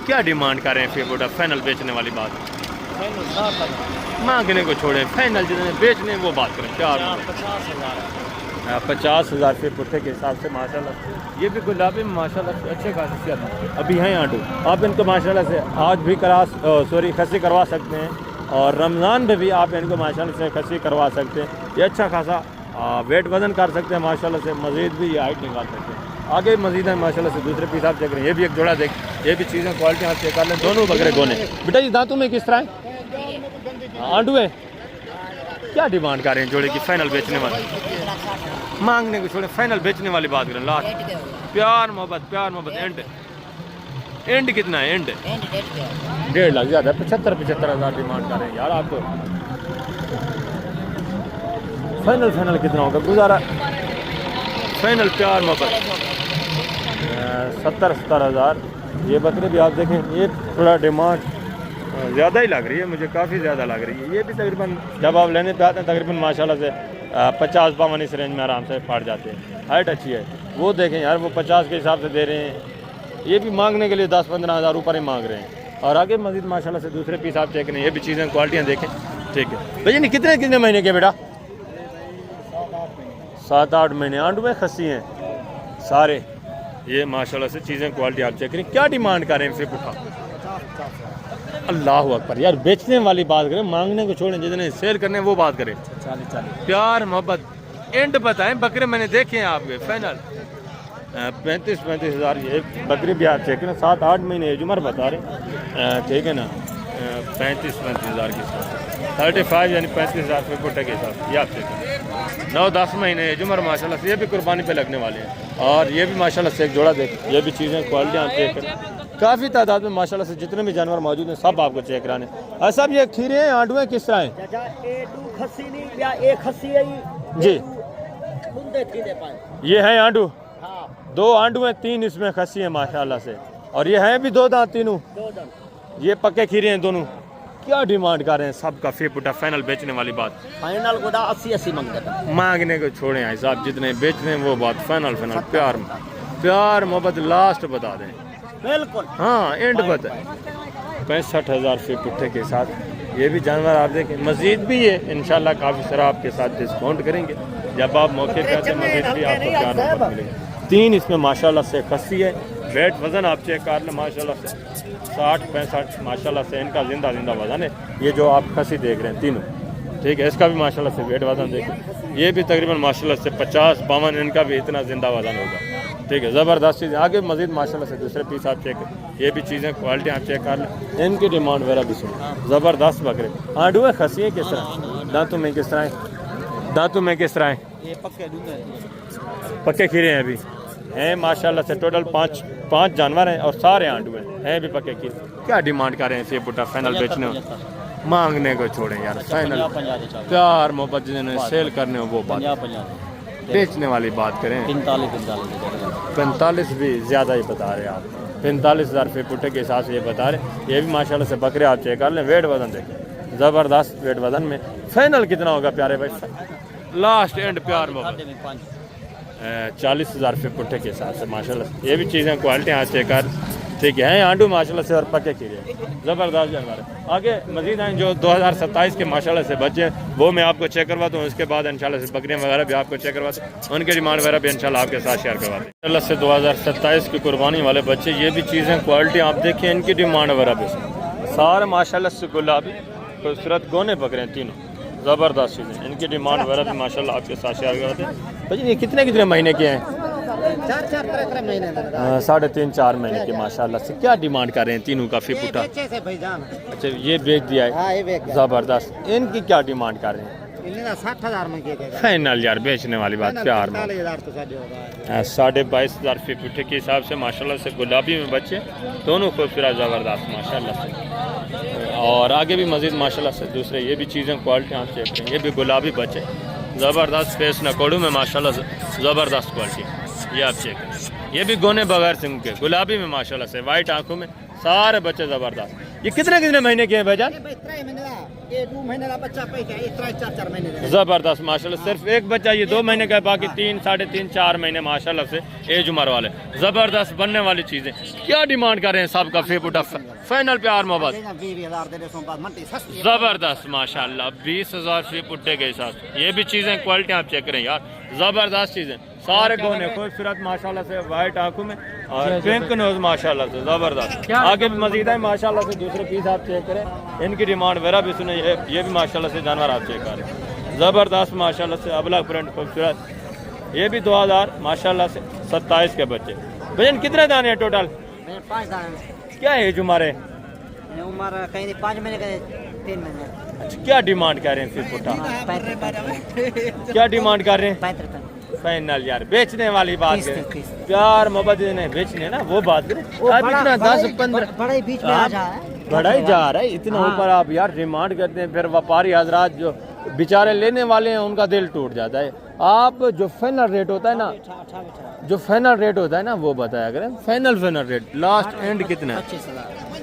क्या डिमांड कर रहे हैं फिर बेटा? फाइनल बेचने वाली बात, मांगने को छोड़ें, फाइनल जितने बेचने वो बात करें। 50,000 फिर पुट्ठे के हिसाब से माशाल्लाह। ये भी गुलाबी माशाल्लाह से अच्छे खासे सेहत अभी हैं आंडू। आप इनको माशाल्लाह से आज भी खस्सी करवा सकते हैं, और रमज़ान में भी आप इनको माशाल्लाह से खस्सी करवा सकते हैं। ये अच्छा खासा वेट वजन कर सकते हैं माशाल्लाह से, मज़ीद भी ये हाइट निकाल सकते हैं। आगे मज़ीद है माशाल्लाह से। दूसरे पीस आप चेक करें, ये भी एक जोड़ा देख, ये भी चीज़ें क्वालिटी आप चेक कर लें। दोनों बकरे गोने। बेटा ये दांतों में किस तरह है? आंडू है। क्या डिमांड कर रहे हैं जोड़े की? फाइनल बेचने वाले, मांगने को छोड़े, फाइनल बेचने वाली बात करें लास्ट। प्यार मोहब्बत एंड एंड कितना है एंड?
एंड डेट क्या है?
1.5 लाख ज़्यादा, 75 हज़ार डिमांड कर रहे हैं यार आप तो। फाइनल कितना होगा गुजारा? फाइनल प्यार मोहब्बत 70 हज़ार। ये बकरे भी आप देखें, ये थोड़ा डिमांड ज़्यादा ही लग रही है मुझे, काफ़ी ज़्यादा लग रही है। ये भी तकरीबन जब आप लेने पे आते हैं तकरीबन माशाल्लाह से 50-52 इस रेंज में आराम से फाड़ जाते हैं। हाइट अच्छी है। वो देखें यार, वो 50 के हिसाब से दे रहे हैं, ये भी मांगने के लिए 10-15 हज़ार ऊपर ही मांग रहे हैं। और आगे मजीद माशाल्लाह से दूसरे पीस आप चेक करें, ये भी चीज़ें क्वालिटियाँ देखें। ठीक है भैया, नहीं कितने महीने के बेटा? 7-8 महीने। आंडू में खस्सी हैं सारे। ये माशाल्लाह से चीज़ें क्वालिटी आप चेक करें। क्या डिमांड कर रहे हैं फिर पुठा? अल्लाह अकबर यार, बेचने वाली बात करें, मांगने को छोड़ें, जितने सेल करने वो बात करें। 40 प्यार मोहब्बत एंड बताएं। बकरे मैंने देखे हैं आपके फाइनल 35 हज़ार। ये बकरी भी आप चेक करें, 7-8 महीने जुमर बता रहे, ठीक है ना। 35 हज़ार के साथ 35 यानी 35 हज़ार रुपये पुट्टे के साथ ये आप चेक करें। 9-10 महीने जुमर माशाल्लाह से, ये भी कुर्बानी पे लगने वाले हैं। और ये भी माशाल्लाह से एक जोड़ा देख, ये भी चीज़ें क्वालिटी आप चेक करें। काफ़ी तादाद में माशाल्लाह से जितने भी जानवर मौजूद हैं सब आपको चेक कराने। और सब ये खीरे हैं, आंडू हैं, किस तरह हैं जी? ये है आंडू, 2 आंडू हैं, 3 इसमें खस्सी हैं माशाल्लाह से। और ये हैं भी 2 दांत तीनों, ये पक्के खीरे हैं दोनों। क्या डिमांड कर रहे हैं? सबका फी पुटा फाइनल बेचने वाली बात।
फाइनल को 80
मांगने को छोड़े हैं साहब, जितने बेचने वो बात फाइनल। प्यार मोहब्बत लास्ट बता दें।
बिल्कुल
हाँ एंड बता। 65 हज़ार फी पुट्ठे के साथ ये भी जानवर आप देखें। मजीद भी ये इंशाल्लाह काफ़ी सारा आपके साथ डिस्काउंट करेंगे जब आप मौके पे आते हैं। मजीद भी आपको प्यार मोहब्बत मिलेगी। 3 इसमें माशाल्लाह से खस्सी है। वेट वज़न आप चेक कर लें माशाल्लाह से 60-65 माशाल्लाह से इनका जिंदा वज़न है। ये जो आप खस्सी देख रहे हैं तीनों, ठीक है, इसका भी माशाल्लाह से वेट वज़न देखें। ये भी तकरीबन माशाल्लाह से 50-52 इनका भी इतना जिंदा वज़न होगा। ठीक है, ज़बरदस्त चीज़। आगे मजीद माशाल्लाह से दूसरे पीस आप चेक करें, ये भी चीज़ें क्वालिटी आप चेक कर लें। इनकी डिमांड वगैरह भी सुनो, ज़बरदस्त बकरे। आंडू है, खस्सी है, किस तरह? दांतों में किस तरह है? दांतों में किस तरह है?
ये
पक्के खीरे हैं अभी हैं माशाल्लाह से। टोटल 5 जानवर हैं और सारे आंडू हैं भी पक्के खीरे। क्या डिमांड कर रहे हैं सेब बुटा फाइनल बेचने हो? मांगने को छोड़ें यार, फाइनल प्यार मोहब्बत जिन्हें सेल करने हो वो बात, बेचने वाली बात करें। 45 भी ज़्यादा ही बता रहे हैं आप। 45 हज़ार रुपये पुट्टे के हिसाब से ये बता रहे। ये भी माशाल्लाह से बकरे आप चेक कर लें। वेट वज़न देखें, ज़बरदस्त वेट वज़न में। फाइनल कितना होगा प्यारे भाई? लास्ट एंड प्यार मोहब्बत 40 हज़ार रुपये पुट्टे के हिसाब से माशाल्लाह। ये भी चीज़ें क्वालिटी यहाँ चेक कर, ठीक है, आंडू माशाल्लाह से और पक्के खीरे, ज़बरदस्त जानवर। आगे मजीद हैं जो 2027 के माशाल्लाह से बच्चे, वो मैं आपको चेक करवाता हूँ। उसके बाद इंशाल्लाह से बकरियाँ वगैरह भी आपको चेक करवाते हैं, उनकी डिमांड वगैरह भी इंशाल्लाह आपके साथ शेयर करवाते हैं। इंशाल्लाह से 2027 की कुर्बानी वाले बच्चे, ये भी चीज़ें क्वालिटी आप देखिए, इनकी डिमांड वगैरह भी सारे माशाल्लाह से गुलाबी खूबसूरत गोने बकरे हैं तीनों, ज़बरदस्त चीज़ें। इनकी डिमांड वगैरह भी माशाल्लाह आपके साथ शेयर करवाते हैं। भाई ये कितने महीने के हैं? 3.5-4 महीने के माशाल्लाह से। क्या डिमांड कर रहे हैं तीनों का फी पुटा? अच्छा, ये बेच दिया है, ज़बरदस्त। इनकी क्या डिमांड कर रहे हैं?
60,000 में
फाइनल यार, बेचने वाली बात प्यार में। 22,500 फी पुट्ठे के हिसाब से माशाल्लाह से। गुलाबी में बच्चे दोनों खूबसूरत ज़बरदस्त माशाल्लाह से। और आगे भी मजीद माशाल्लाह से दूसरे ये भी चीज़ें क्वालिटी आप चेक करें। ये भी गुलाबी बच्चे ज़बरदस्त फेस नकोड़ू में माशाल्लाह से, ज़बरदस्त क्वालिटी ये आप चेक करें। ये भी गोने बगैर सिंह के गुलाबी में माशाल्लाह से, वाइट आंखों में, सारे बच्चे ज़बरदस्त। ये कितने महीने के हैं भाईजान? ज़बरदस्त माशाल्लाह। सिर्फ एक बच्चा ये 2 महीने का है, बाकी 3, 3.5, 4 महीने माशाल्लाह से एज उम्र वाले ज़बरदस्त बनने वाली चीज़ें। क्या डिमांड कर रहे हैं सबका फी पुटा? फाइनल प्यार मोहब्बत ज़बरदस्त माशाल्लाह 20,000 फी पुट्टे के साथ। ये भी चीज़ें क्वालिटी आप चेक करें यार, ज़बरदस्त चीज़ें। सारे गोने खूबसूरत माशाल्लाह से, वाइट आंखों में और पिंक नोज माशाल्लाह से, ज़बरदस्त। आगे भी मजीद है माशाल्लाह से, दूसरे पीस आप चेक करें। इनकी डिमांड वगैरह भी सुने। ये भी माशाल्लाह से जानवर आप चेक करें, ज़बरदस्त माशाल्लाह से, अबला प्रिंट खूबसूरत। ये भी 2000 माशाल्लाह से 27 के बच्चे। भजन कितने दाने हैं टोटल?
5 दाने।
क्या एज उम्र है?
उम्र कहीं 5 महीने का, 3 महीने।
अच्छा, क्या डिमांड कर रहे हैं फिर पुटा? क्या डिमांड कर रहे हैं? फाइनल यार बेचने वाली बात
तीस,
करें,
तीस।
प्यार मोहब्बत नहीं बेचने ना वो बात करें। आप इतना 10-15
बड़ा ही बीच में आ जा है
बढ़ा ही जा रहा है इतना
हाँ।
ऊपर आप यार डिमांड करते हैं, फिर व्यापारी हजरात जो बेचारे लेने वाले हैं उनका दिल टूट जाता है। आप जो फाइनल रेट होता है ना, जो फाइनल रेट होता है ना वो बताया करें। फाइनल रेट लास्ट एंड कितना है?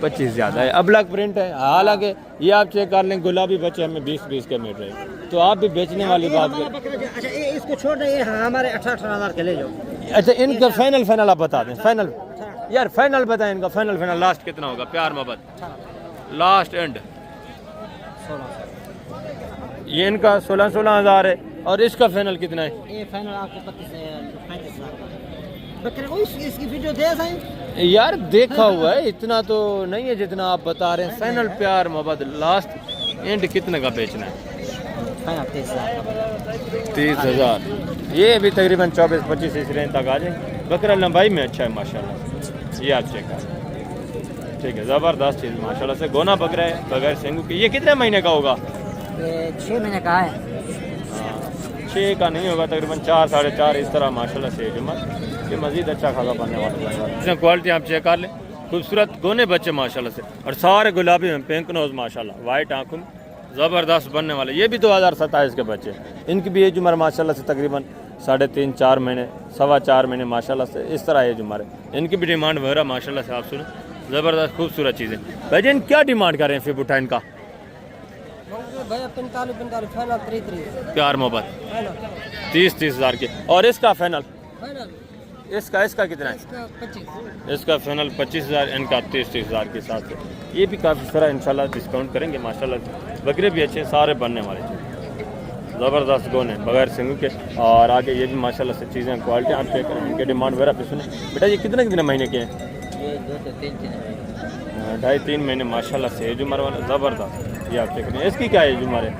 25 ज़्यादा है। अब ब्लैक प्रिंट है, हालांकि ये आप चेक कर लें गुलाबी बच्चे हमें 20-20 के मिल रहे हैं, तो आप भी बेचने वाली बात करें।
अच्छा ये इसको छोड़ रहे हैं हमारे 18,000 के ले जाओ।
अच्छा इनका फाइनल आप बता दें। फाइनल यार फाइनल बताएं इनका फाइनल लास्ट कितना होगा? प्यार मोहब्बत लास्ट एंड ये इनका 16,000 है और इसका फाइनल कितना है?
ये फाइनल आपको 35,000 बकरे को इसकी वीडियो दे साईं
यार देखा हुआ है, इतना तो नहीं है जितना आप बता रहे हैं। फाइनल प्यार मोहब्बत लास्ट एंड कितने का बेचना है?
फाइनल 30,000
30,000। ये भी तकरीबन 24-25 इस रेंज तक आ जाए। बकरा लंबाई में अच्छा है माशाल्लाह, ये आप चेक करें। ठीक है ज़बरदस्त चीज़ माशाल्लाह से। गोना बकरा है बगैर सिंगू के। ये कितने महीने का होगा?
ये 6 महीने का है।
6 का नहीं होगा, तकरीबन 4-4.5 इस तरह माशाल्लाह से जुम्मन। ये मज़ीद अच्छा खासा बनने वाला है। इसमें क्वालिटी आप चेक कर लें, खूबसूरत गोने बच्चे माशाल्लाह से और सारे गुलाबी में पिंक नोज माशाल्लाह, वाइट आँखों में ज़बरदस्त बनने वाले। ये भी 2027 के बच्चे, इनकी भी एज उम्र माशाल्लाह से तकरीबन 3.5-4 महीने 4.25 महीने माशाल्लाह से इस तरह एज उम्र है। इनकी भी डिमांड वगैरह माशाल्लाह से आप सुने, ज़बरदस्त खूबसूरत चीज़ें। भाईजान क्या डिमांड कर रहे हैं फिर बुठा इनका?
भैया 45 फाइनल 33
प्यार मोहब्बत 30,000 के। और इसका फाइनल
फाइनल
इसका कितना है?
इसका 25
इसका फाइनल 25,000, इनका 30,000 के साथ है। ये भी काफ़ी सारा इंशाल्लाह डिस्काउंट करेंगे माशाल्लाह। बकरे भी अच्छे सारे बनने वाले ज़बरदस्त गोने बगैर सिंगू के। और आगे ये भी माशाल्लाह से चीज़ें क्वालिटी आप चेक करें, इनके डिमांड वगैरह पे सुने। बेटा ये कितने महीने के हैं?
ये 2 से 3
2.5-3 महीने माशाल्लाह से एज उम्र वाला ज़बरदस्त। ये आप चेक करें। इसकी क्या एज उम्र है?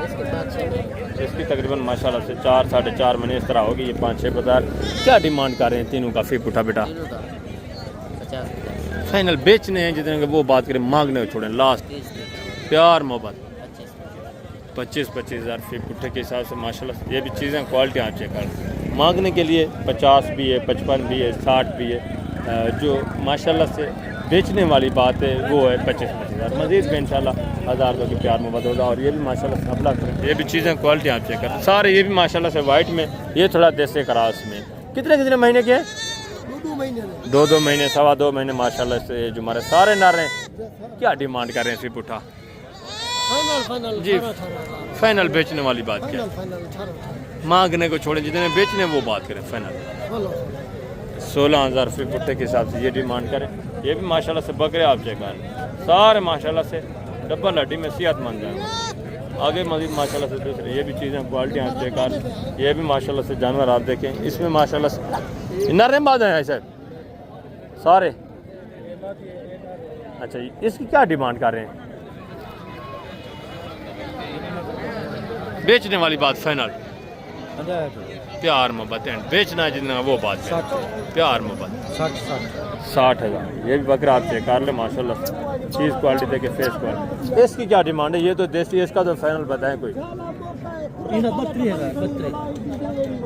इसके 5-6 महीने
इसकी तकरीबन माशाल्लाह से 4-4.5 महीने इस तरह होगी। ये 5-6 बाजार क्या डिमांड कर रहे हैं तीनों का फी पुठा बेटा?
50,000
फाइनल बेचने हैं जितने का वो बात करें, मांगने को छोड़ें। लास्ट
30
प्यार मोहब्बत
25
25,000 फी पुट्ठे के हिसाब से माशाल्लाह से। ये भी चीज़ें क्वालिटी आप चेक कर। मांगने के लिए 50 भी है, 55 भी है, 60 भी है। जो माशाल्लाह से बेचने वाली बात है वो है 25,000। मज़ीद भी इंशाल्लाह 1,000 की प्यार मोहब्बत होगा। और ये भी माशाल्लाह से अपना करें। ये भी चीज़ें क्वालिटी आप चेक कर सारे। ये भी माशाल्लाह से वाइट में, ये थोड़ा देसी क्रास में। कितने महीने के हैं?
2 महीने
2 महीने 2.25 महीने माशाल्लाह से जो हमारे सारे नर हैं। क्या डिमांड कर रहे हैं फी पुट्ठा?
फाइनल
जी फाइनल बेचने वाली बात क्या है?
फाइनल 18
मांगने को छोड़ें, जितने बेचने वो बात करें। फाइनल 16,000 फी पुट्ठे के हिसाब से ये डिमांड करें। ये भी माशाल्लाह से बकरे आप चेक करें सारे माशाल्लाह से डब्बल हड्डी में सेहतमंद हैं। आगे मजीद माशाल्लाह से दूसरे ये भी चीज़ें क्वालिटी आप चेक करें। ये भी माशाल्लाह से जानवर आप देखें, इसमें माशाल्लाह से नर बाद हैं सर सारे। अच्छा इसकी क्या डिमांड कर रहे हैं? बेचने वाली बात फाइनल प्यार मोहब्बत एंड बेचना है जितना वो बात है। प्यार मोहब्बत 60,000। ये भी बकरा आप चेक कर ले माशाल्लाह चीज़ क्वालिटी देखे, फेस क्वालिटी। इसकी क्या डिमांड है? ये तो देसी, इसका तो फाइनल बताएं कोई।
32,000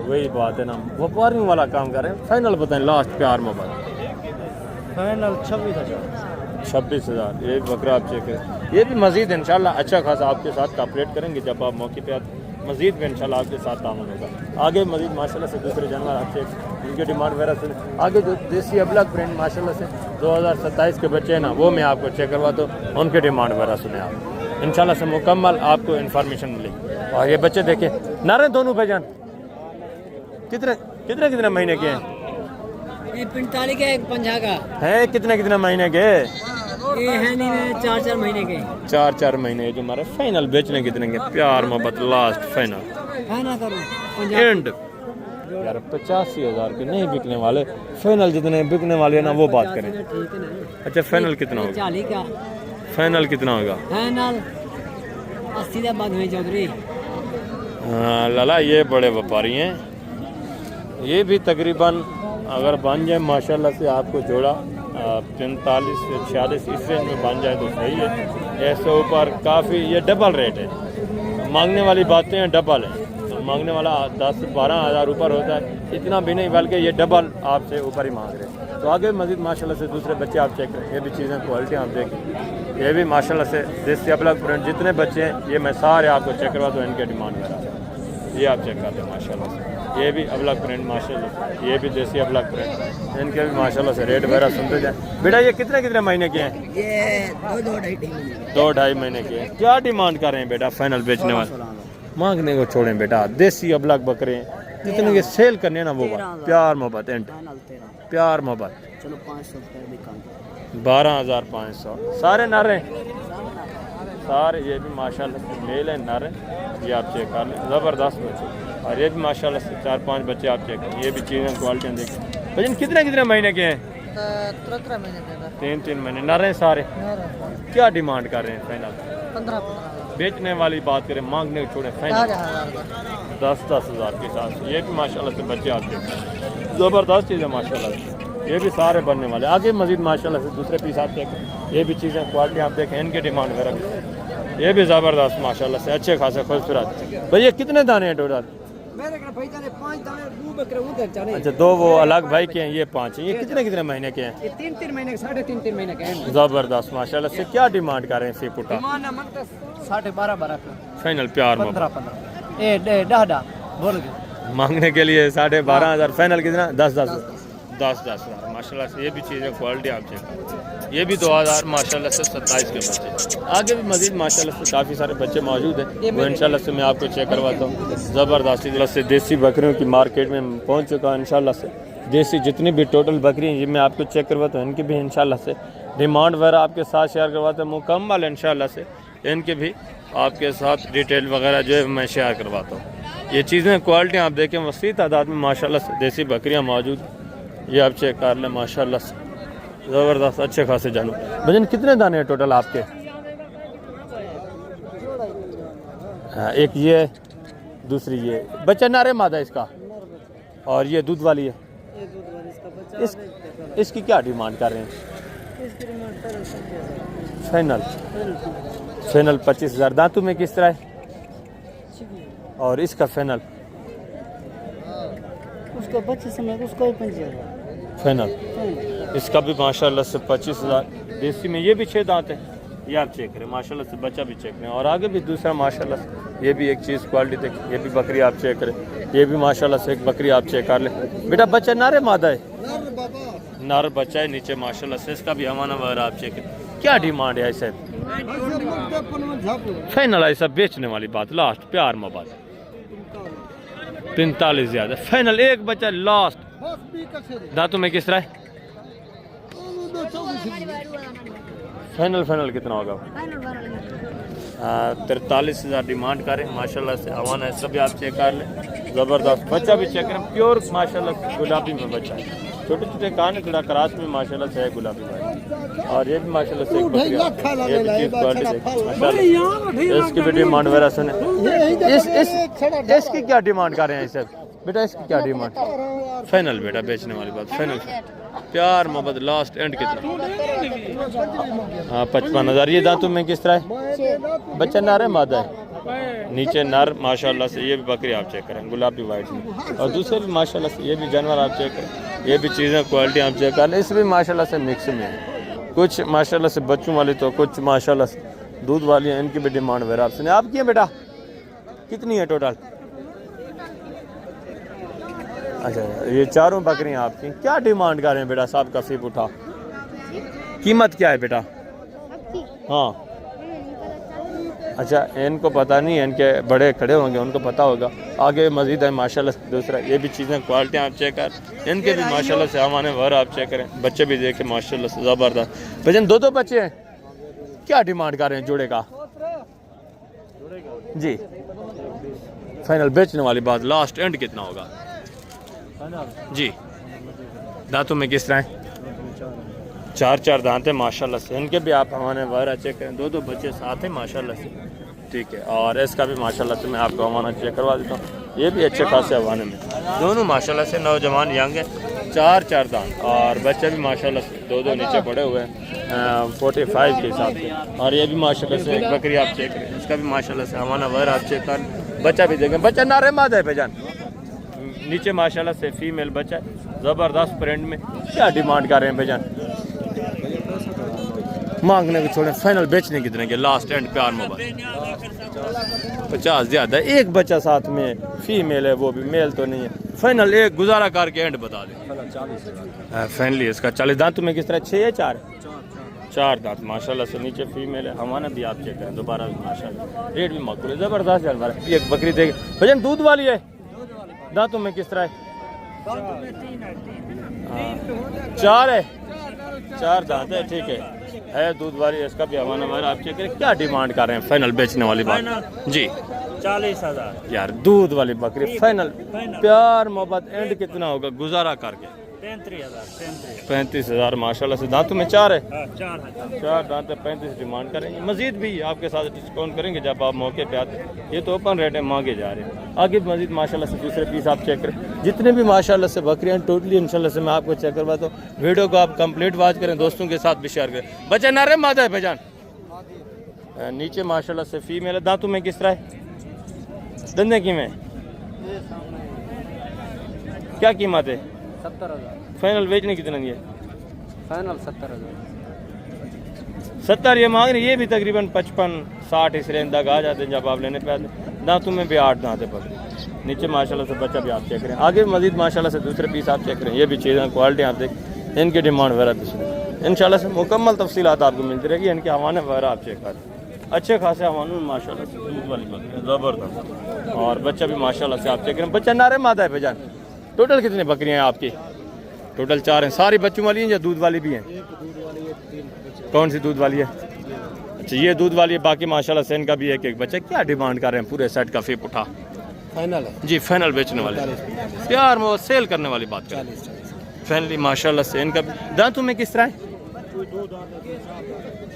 वही बात है ना, व्यापारियों वाला काम कर रहे हैं। फाइनल बताएं लास्ट प्यार मोहब्बत
फाइनल 26,000
26,000। ये भी बकरा आप चेक करें। ये भी मज़ीद इंशाल्लाह अच्छा खासा आपके साथ कॉपरेट करेंगे जब आप मौके पे आते। मज़ीद भी इंशाल्लाह आपके साथ तामुल होगा। आगे मज़ीद माशाल्लाह से दूसरे जानवर आप चेक इनकी डिमांड वगैरह सुन। आगे जो देसी अबलग ब्रांड माशाल्लाह से 2027 के बच्चे हैं ना, वो मैं आपको चेक करवा दूँ, उनके डिमांड वगैरह सुने आप इंशाल्लाह से मुकम्मल आपको इन्फॉर्मेशन मिलेगी। और ये बच्चे देखें नारे दोनों भाईजान कितने महीने के हैं?
ये 45 का, एक 50 का
हैं कितने महीने के?
ये है नहीं में 4-4 महीने के
4 महीने जो हमारे फाइनल बेचने कितने के? प्यार मोहब्बत लास्ट फाइनल
है ना करूँ
एंड यार 85,000 के नहीं बिकने वाले। फाइनल जितने बिकने वाले हैं ना वो बात करें।
ठीक है ना।
अच्छा फाइनल कितना होगा?
40 का
फाइनल कितना होगा?
फाइनल 80 का बाद हुई चौधरी।
हाँ लाला ये बड़े व्यापारी हैं। ये भी तकरीबन अगर बन जाए माशाल्लाह से आपको जोड़ा 45 से 46 इस रेंज में बन जाए तो सही है। ऐसे ऊपर काफ़ी ये डबल रेट है, मांगने वाली बातें हैं डबल हैं। मांगने वाला 10-12 हज़ार ऊपर होता है, इतना भी नहीं बल्कि ये डबल आपसे ऊपर ही मांग रहे हैं। तो आगे मज़ीद माशाल्लाह से दूसरे बच्चे आप चेक करें, ये भी चीज़ें क्वालिटी आप देखें, ये भी माशाल्लाह से देसी अबलग प्रिंट जितने बच्चे हैं ये मैं सारे आपको चेक करवा दूँ, इनके डिमांड वगैरह ये आप चेक करते हैं माशाल्लाह से। ये भी अबलग प्रिंट माशाल्लाह से, ये भी देसी अबलग प्रिंट, इनके भी माशाल्लाह से रेट वगैरह सुनते जाए। बेटा ये कितने महीने के हैं?
ये
2-2.5 महीने के हैं। क्या डिमांड कर रहे हैं बेटा फाइनल बेचने वाले? मांगने को छोड़ें बेटा, देसी अबलग बकरे जितने के सेल करने हैं ना वो बात, प्यार मोहब्बत एंड प्यार मोहब्बत।
चलो 500 रुपये
12,500 सारे नर हैं सारे, ये भी माशाल्लाह से मेल है नर है, ये आप चेक कर लें, ज़बरदस्त बच्चे। और ये भी माशाल्लाह से 4-5 बच्चे आप चेक करें, ये भी चीज़ें क्वालिटियाँ देखें। भजन कितने महीने के हैं?
3 महीने
3 महीने नर हैं सारे। क्या डिमांड कर रहे हैं फाइनल?
15
बेचने वाली बात करें, मांगने को छोड़ें फाइनल 10-10 हज़ार के साथ। ये भी माशाल्लाह से बच्चे आप देखें, ज़बरदस्त चीज़ है माशाल्लाह से, ये भी सारे बनने वाले। आगे मजीद माशाल्लाह से दूसरे पीस आप देखें, ये भी चीज़ें क्वालिटी आप देखें, इनके डिमांड वगैरह ये भी ज़बरदस्त माशाल्लाह से अच्छे खासे खूबसूरत। भैया कितने दाने हैं टोटल?
मेरे घर भाई जाने 5 दाने दो बकरे उधर चले।
अच्छा 2 वो अलग भाई के हैं, ये 5 हैं। ये कितने महीने के हैं?
ये 3-3 महीने 3.5 महीने के हैं।
ज़बरदस्त माशाल्लाह से। क्या डिमांड कर रहे हैं सीपुटा?
मान मन तो 12.5
फाइनल प्यार में
15 ए 10 बोल गए
मांगने के लिए 12,500 हज़ार फाइनल कितना? 10 हज़ार माशाल्लाह से। ये भी चीज़ें क्वालिटी आप चेक, ये भी 2,000 माशाल्लाह से 27 के बच्चे। आगे भी मजीद माशाल्लाह से काफ़ी सारे बच्चे मौजूद हैं, वो इंशाल्लाह से मैं आपको चेक करवाता हूँ। ज़बरदस्ती से देसी बकरियों की मार्केट में पहुँच चुका हूँ इंशाल्लाह से। देसी जितनी भी टोटल बकरी हैं ये मैं आपको चेक करवाता हूँ, इनकी भी इंशाल्लाह से डिमांड वगैरह आपके साथ शेयर करवाता हूँ मुकम्मल इंशाल्लाह से। इनके भी आपके साथ डिटेल वगैरह जो है मैं शेयर करवाता हूँ। ये चीज़ें क्वालिटी आप देखें, वसी तादाद में माशाल्लाह से देसी बकरियाँ मौजूद, ये आप चेक कर लें माशाल्लाह से, ज़बरदस्त अच्छे खासे जानू। भजन कितने दाने हैं टोटल आपके? हाँ, एक ये, दूसरी ये बच्चा नारे मादा इसका, और ये दूध वाली है। इसकी क्या डिमांड कर रहे हैं? फाइनल 25,000। दांतों में किस तरह है? और इसका फाइनल
उसको 25 में उसको 25,000
फाइनल। इसका भी माशाल्लाह से 25,000। देसी में ये भी 6 दांत है, ये आप चेक करें माशाल्लाह से, बच्चा भी चेक करें। और आगे भी दूसरा माशाल्लाह से ये भी एक चीज़ क्वालिटी देखें, ये भी बकरी आप चेक करें, ये भी माशाल्लाह से एक बकरी आप चेक कर लें। बेटा बच्चा नारे मादा है? नर बच्चा है नीचे माशाल्लाह से। इसका भी हमारा वगैरह आप चेक करें। क्या डिमांड है ऐसे? फाइनल ऐसा बेचने वाली बात, लास्ट प्यार मोहब्बत 45 ज़्यादा फाइनल। एक बच्चा लास्ट। दांतों में किस तरह है? फाइनल कितना होगा? 43,000 डिमांड करें माशाल्लाह से। हवाना है सभी आप चेक कर लें, ज़बरदस्त बच्चा भी चेक करें, प्योर माशाल्लाह गुलाबी में बच्चा है। छोटे छोटे कान है, थोड़ा क्रास में माशाल्लाह से है गुलाबी भाई। और ये भी माशाल्लाह से एक बकरी, ये भी चीज़ क्वालिटी माशाल्लाह। इसकी भी डिमांड वगैरह सुने। इसकी क्या डिमांड कर रहे हैं सर? बेटा इसकी क्या डिमांड? फाइनल बेटा बेचने वाली बात फाइनल। प्यार मोहब्बत लास्ट एंड कितना? हाँ 55,000। ये दांतों में किस तरह है? बच्चा नर है मादा है? नीचे नर माशाल्लाह से। ये भी बकरी आप चेक करें गुलाबी वाइट में। और दूसरे भी माशाल्लाह से ये भी जानवर आप चेक करें, ये भी चीज़ें क्वालिटी आप चेक करें। इसमें माशाल्लाह से मिक्स में है, कुछ माशाल्लाह से बच्चों वाली तो कुछ माशाल्लाह से दूध वाली हैं। इनकी भी डिमांड वगैरह आपसे आपकी है बेटा? कितनी है टोटल? अच्छा ये चारों बकरियां आपकी। क्या डिमांड कर रहे हैं बेटा साहब? कफीब उठा, कीमत क्या है बेटा? हाँ अच्छा इनको पता नहीं है, इनके बड़े खड़े होंगे उनको पता होगा। आगे मजीद है माशाल्लाह से दूसरा। ये भी चीज़ें क्वालिटी आप चेक कर, इनके भी माशाल्लाह से हमारे वर आप चेक करें, बच्चे भी देखें माशाल्लाह से ज़बरदस्त। भजन 2 बच्चे हैं, क्या डिमांड कर रहे हैं जोड़े का? जी फाइनल बेचने वाली बात, लास्ट एंड कितना होगा जी? दांतों में किस तरह है? 4 दांत है माशाल्लाह से। इनके भी आप हमारे वगैरह चेक करें, 2 बच्चे साथ हैं माशाल्लाह से, ठीक है। और इसका भी माशाल्लाह से मैं आपको हमारा चेक करवा देता हूँ। ये भी अच्छे खासे हवाने में, दोनों माशाल्लाह से नौजवान यंग है। 4 दांत और बच्चे भी माशाल्लाह से 2 नीचे पड़े हुए हैं 45 के हिसाब से। और ये भी माशाल्लाह से एक बकरी आप चेक करें, इसका भी माशाल्लाह से हमारा वगैरह आप चेक करें, बच्चा भी देखें, बच्चा नारे मादा है भाईजान। नीचे माशाल्लाह से फीमेल बच्चा है, ज़बरदस्त प्रिंट में। क्या डिमांड कर रहे हैं भाईजान? मांगने को छोड़ें, फाइनल बेचने कितने के? लास्ट एंड प्यार मोबाइल 50 ज़्यादा। एक बच्चा साथ में फीमेल है, वो भी मेल तो नहीं है। फाइनल एक गुजारा करके एंड बता दें। फाइनली इसका 40 दांत में किस तरह? 6 या 4? 4 दांत माशाल्लाह से। नीचे फीमेल है, हमारा भी आप चेक करें दोबारा माशाल्लाह। रेट भी मकबूल है, ज़बरदस्त जानवर है। एक बकरी देखे भाईजान, दूध वाली है। दांतों में किस तरह है? 4 है, 4 दांत है, ठीक है दूध वाली। इसका भी हमारा आप चेक करें। क्या डिमांड कर रहे हैं फाइनल बेचने वाली बात जी?
40,000
यार दूध वाली बकरी फाइनल प्यार मोहब्बत एंड कितना होगा गुजारा करके? 35,000 माशाल्लाह से। दांतों में 4 है, 4 दांत है, 35 डिमांड करेंगे। मजीद भी आपके साथ डिस्काउंट करेंगे जब आप मौके पे आते हैं। ये तो ओपन रेट है, मांगे जा रहे हैं। आगे मजीद माशाल्लाह से दूसरे पीस आप चेक करें। जितने भी माशाल्लाह से बकरियाँ टोटली इंशाल्लाह से मैं आपको चेक करवाता हूँ। वीडियो को आप कंप्लीट वॉच करें, दोस्तों के साथ भी शेयर करें। बच्चा नारे मादा है भाईजान। नीचे माशाल्लाह से फीमेल है। दांतों में किस तरह है? धंधे की में क्या कीमत है?
70,000
फाइनल बेचने कितना नहीं है?
फाइनल 70,000
70 ये मांग रहे। ये भी तकरीबन 55-60 इस रेंज तक आ जाते हैं जब आप लेने पे आते हैं। दांतों में भी 8 दांत है बकरी। नीचे माशाल्लाह से बच्चा भी आप चेक करें। आगे मजीद माशाल्लाह से दूसरे पीस आप चेक करें। ये भी चीज़ें क्वालिटी आप देखें, इनकी डिमांड वगैरह भी सुनें। इंशाल्लाह से मुकम्मल तफसीलात आपको मिलती रहेगी। इनके हवाने वगैरह आप चेक करें। अच्छे खासे हवाने माशाल्लाह से दूध वाली बकरी ज़बरदस्त। और बच्चा भी माशाल्लाह से आप चेक करें। बच्चा नारे मादा है भाईजान। टोटल कितनी बकरियाँ हैं आपकी? टोटल 4 हैं। सारी बच्चों वाली हैं या दूध वाली भी हैं? कौन सी दूध वाली है? अच्छा ये दूध वाली है। बाकी माशाल्लाह से इनका भी एक बच्चा। क्या डिमांड कर रहे हैं पूरे सेट का? फीप उठा
फाइनल है
जी, फाइनल बेचने वाले प्यार में सेल करने वाली बात करें। फाइनली माशाल्लाह से इनका दांतों में किस तरह है?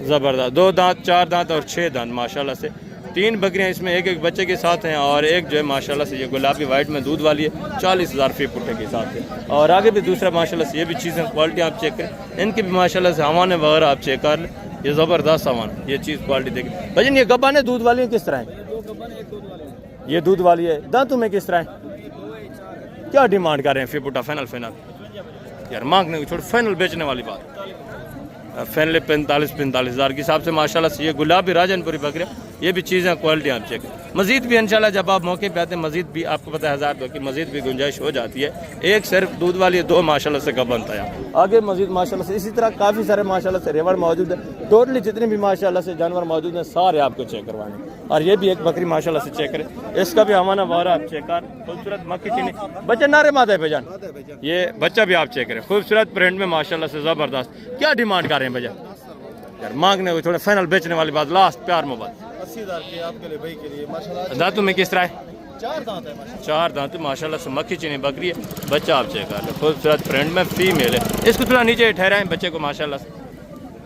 ज़बरदस्त। 2 दांत, 4 दांत और 6 दांत माशाल्लाह से। 3 बकरियां इसमें एक बच्चे के साथ हैं और एक जो है माशाल्लाह से ये गुलाबी वाइट में दूध वाली है। 40,000 फी पुट्टे के साथ है। और आगे भी दूसरा माशाल्लाह से ये भी चीज़ें क्वालिटी आप चेक करें। इनकी भी माशाल्लाह से हवाने वगैरह आप चेक कर लें। ये ज़बरदस्त सामान, ये चीज़ क्वालिटी देखें भाईजान। ये गब्बाने दूध वाली है किस तरह है? ये दूध वाली है। दांतों में किस तरह है? क्या डिमांड कर रहे हैं फी पुट्टा? फाइनल यार मांगने को छोड़, फाइनल बेचने वाली बात। फाइनली 45 हज़ार के हिसाब से माशाल्लाह से ये गुलाबी राजनपुरी बकरियाँ। ये भी चीज़ें क्वालिटी आप चेक। मजीद भी इंशाल्लाह जब आप मौके पे आते हैं मजीद भी आपको पता है 1000 की मजीद भी गुंजाइश हो जाती है। एक सिर्फ दूध वाली है, 2 माशाल्लाह से गबन था। आगे मजीद माशाल्लाह से इसी तरह काफ़ी सारे माशाल्लाह से रेवड़ मौजूद है। टोटली जितने भी माशाल्लाह से जानवर मौजूद हैं सारे आपको चेक करवाएंगे। और ये भी एक बकरी माशाल्लाह से चेक करें। इसका भी हमारा वारा आप चेक कर। खूबसूरत मक्की चीनी बच्चा नारे मादा है भाईजान। ये बच्चा भी आप चेक करें। खूबसूरत प्रिंट में माशाल्लाह से ज़बरदस्त। क्या डिमांड कर रहे हैं भाईजान? यार मांगने को थोड़ा फाइनल बेचने वाली बात। लास्ट प्यार मोबाइल
80,000 के आपके लिए भाई के लिए माशाल्लाह।
दांतों में किस तरह है?
4 दांत है माशाल्लाह।
4 दांत माशाल्लाह से। मक्खी चीनी बकरी है। बच्चा आप चेक कर लो, खूबसूरत फ्रेंड में फीमेल है। इसको थोड़ा नीचे ठहराएं बच्चे को माशाल्लाह से।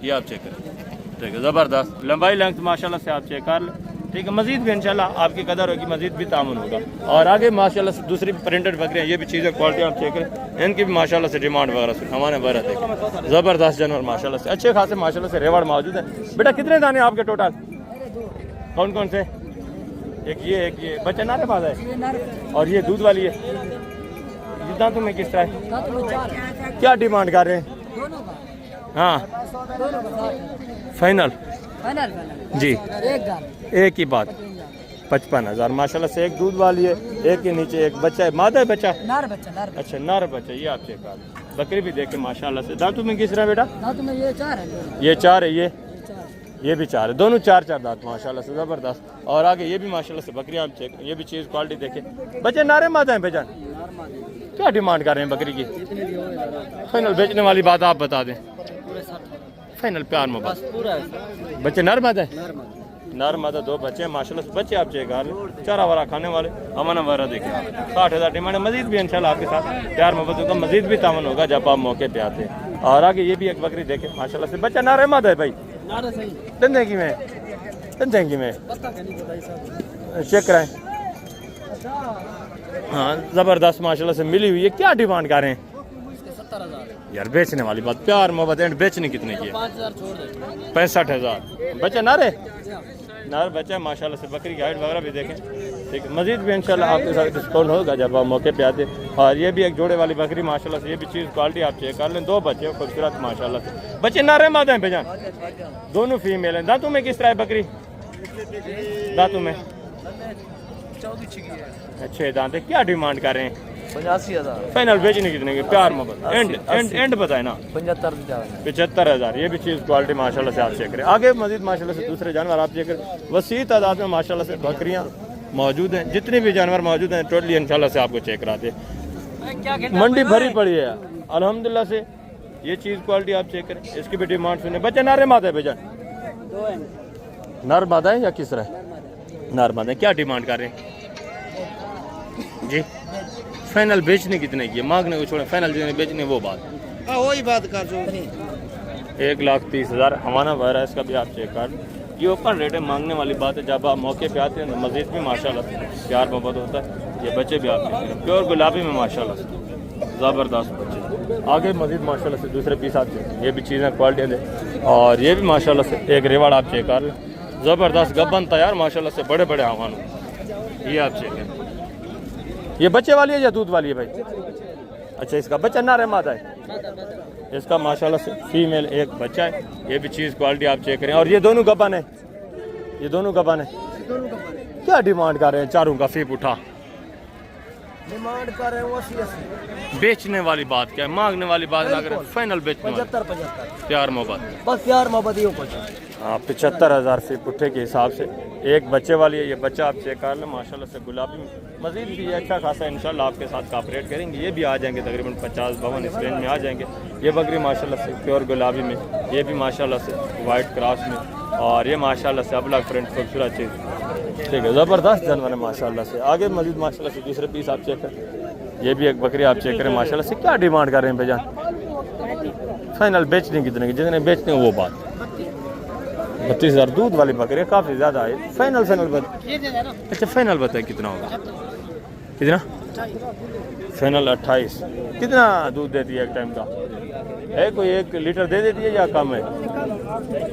ये आप चेक करें, ठीक है ज़बरदस्त लंबाई लेंथ माशाल्लाह से आप चेक कर लो, ठीक है। मजीद भी इंशाल्लाह आपकी कदर होगी, मजीद भी तामुन होगा। और आगे माशाल्लाह से दूसरी प्रिंटेड बकरियाँ, ये भी चीज़ें क्वालिटी आप चेक करें। इनकी भी माशाल्लाह से डिमांड वगैरह हमारे वगैरह देखें। ज़बरदस्त जानवर माशाल्लाह से अच्छे खासे माशाल्लाह से रेवड़ मौजूद है। बेटा कितने दाने आपके टोटल? कौन कौन से? एक ये बच्चा नारे पास है और ये दूध वाली है। दांतों में किस तरह है? क्या डिमांड कर रहे हैं? हाँ फाइनल जी एक ही बात 55,000 माशाल्लाह से। एक दूध वाली है, एक के नीचे एक बच्चा है। मादा है बच्चा? अच्छा नर बच्चा। ये आप चेक कर। बकरी भी देखे माशाल्लाह से। दांतों में किस तरह बेटा?
दांतों में ये 4 है।
ये 4 है, ये भी 4 है। दोनों 4 दांत माशाल्लाह से ज़बरदस्त। और आगे ये भी माशाल्लाह से बकरियाँ आप चेक। ये भी चीज़ क्वालिटी देखे। बच्चे नारे मादा हैं भाईजान। क्या डिमांड कर रहे हैं बकरी की? फाइनल बेचने वाली बात आप बता दें। फाइनल प्यार में बस बच्चे नर मादा है। नर मादा 2 बच्चे हैं माशाल्लाह से। बच्चे आप चेक कर लें, चारा वारा खाने वाले। अमन वगैरह देखें। 60,000 डिमांड है। मजीद भी इंशाल्लाह आपके साथ प्यार मोहब्बत होगा, मजीद भी तामन होगा जब आप मौके पे आते हैं। और आगे ये भी एक बकरी देखें माशाल्लाह से। बच्चा नारे मादा है भाई। धंधे में चेक कराएं। हाँ ज़बरदस्त माशाल्लाह से मिली हुई है। क्या डिमांड कर रहे हैं?
70,000
यार बेचने वाली बात। प्यार मोहब्बत एंड बेचने कितने की है? 65,000। बच्चा नारे नार बच्चा है माशाल्लाह से, बकरी की हाइट वगैरह भी देखें। ठीक है, मजीद भी इंशाल्लाह आपके साथ डिस्काउंट होगा जब आप मौके पे आते। और ये भी एक जोड़े वाली बकरी माशाल्लाह से, ये भी चीज़ क्वालिटी आप चेक कर लें। 2 बच्चे खूबसूरत माशाल्लाह से, बच्चे नारे मादा हैं भैया, दोनों फीमेल हैं। दांतों में किस तरह है बकरी? दांतों में 6 दांत है। क्या डिमांड कर रहे हैं?
85,000
फाइनल बेचने कितने के? प्यार मोहब्बत एंड बताए ना। 75,000। ये भी चीज़ क्वालिटी माशाल्लाह से आप चेक करें। आगे मजीद माशाल्लाह से दूसरे जानवर आप चेक करें। वसी तादाद में माशाल्लाह से बकरियां मौजूद हैं, जितने भी जानवर मौजूद हैं टोटली इंशाल्लाह से आपको चेक कराते हैं। मंडी भरी पड़ी है अल्हम्दुलिल्लाह से। ये चीज़ क्वालिटी आप चेक करें, इसकी भी डिमांड सुने। बच्चे नारे मादा है भैया, नर मादा है या किस तरह? नर मादा है। क्या डिमांड कर रहे हैं जी? फाइनल बेचने कितने की? मांगने को छोड़े, फाइनल जितने बेचने वो बात।
वही बात कर जो
1,30,000 हमारा वायरा, इसका भी आप चेक कर। ये ऊपर रेट है, मांगने वाली बात है। जब आप मौके पे आते हैं तो मजीद भी माशाल्लाह से प्यार मोहब्बत होता है। ये बच्चे भी आप प्योर गुलाबी में माशाल्लाह से ज़बरदस्त बच्चे। आगे मजीद माशाल्लाह से दूसरे पीस आप चेक, ये भी चीज़ें क्वालिटी दे। और ये भी माशाल्लाह से एक रेवाड़ आप चेक कर लें, ज़बरदस्त गब्बन तैयार माशाल्लाह से, बड़े बड़े आवान। ये आप चेक करें। ये बच्चे वाली है या दूध वाली है भाई? अच्छा, इसका बच्चा नार है मादा है? इसका माशाल्लाह से फीमेल एक बच्चा है। ये भी चीज़ क्वालिटी आप चेक करें। और ये दोनों गब्बन है, ये दोनों गब्बन है। क्या डिमांड कर रहे हैं चारों का? फीप उठा
डिमांड कर रहे हैं 80।
बेचने वाली बात क्या है? मांगने वाली बात ना करें, फाइनल बेचने वाली।
75
प्यार मोहब्बत,
बस प्यार मोहब्बत ही कुछ।
हाँ, 75,000 फीट पुट्ठे के हिसाब से। एक बच्चे वाली है, ये बच्चा आप चेक कर लें माशाल्लाह से गुलाबी में। मजीद भी अच्छा खासा इंशाल्लाह आपके साथ कॉपरेट करेंगे। ये भी आ जाएंगे तकरीबन 50-52 इस रेंज में आ जाएंगे। ये बकरी माशाल्लाह से प्योर गुलाबी में, ये भी माशाल्लाह से वाइट क्रॉस में। और ये माशाल्लाह से अबलग प्रिंट खूबसूरत चीज़। ठीक है, ज़बरदस्त जानवर है माशाल्लाह से। आगे मजीद माशाल्लाह से दूसरे पीस आप चेक करें। ये भी एक बकरी आप चेक करें माशाल्लाह से। क्या डिमांड कर रहे हैं भाईजान? फाइनल बेचने कितने की? जितने बेचते हैं वो बात। 32,000 दूध वाली बकरी काफ़ी ज़्यादा है। फाइनल अच्छा, फाइनल बताए कितना होगा? कितना? फाइनल 28। कितना दूध देती है एक टाइम का? है कोई 1 लीटर दे देती है या कम है?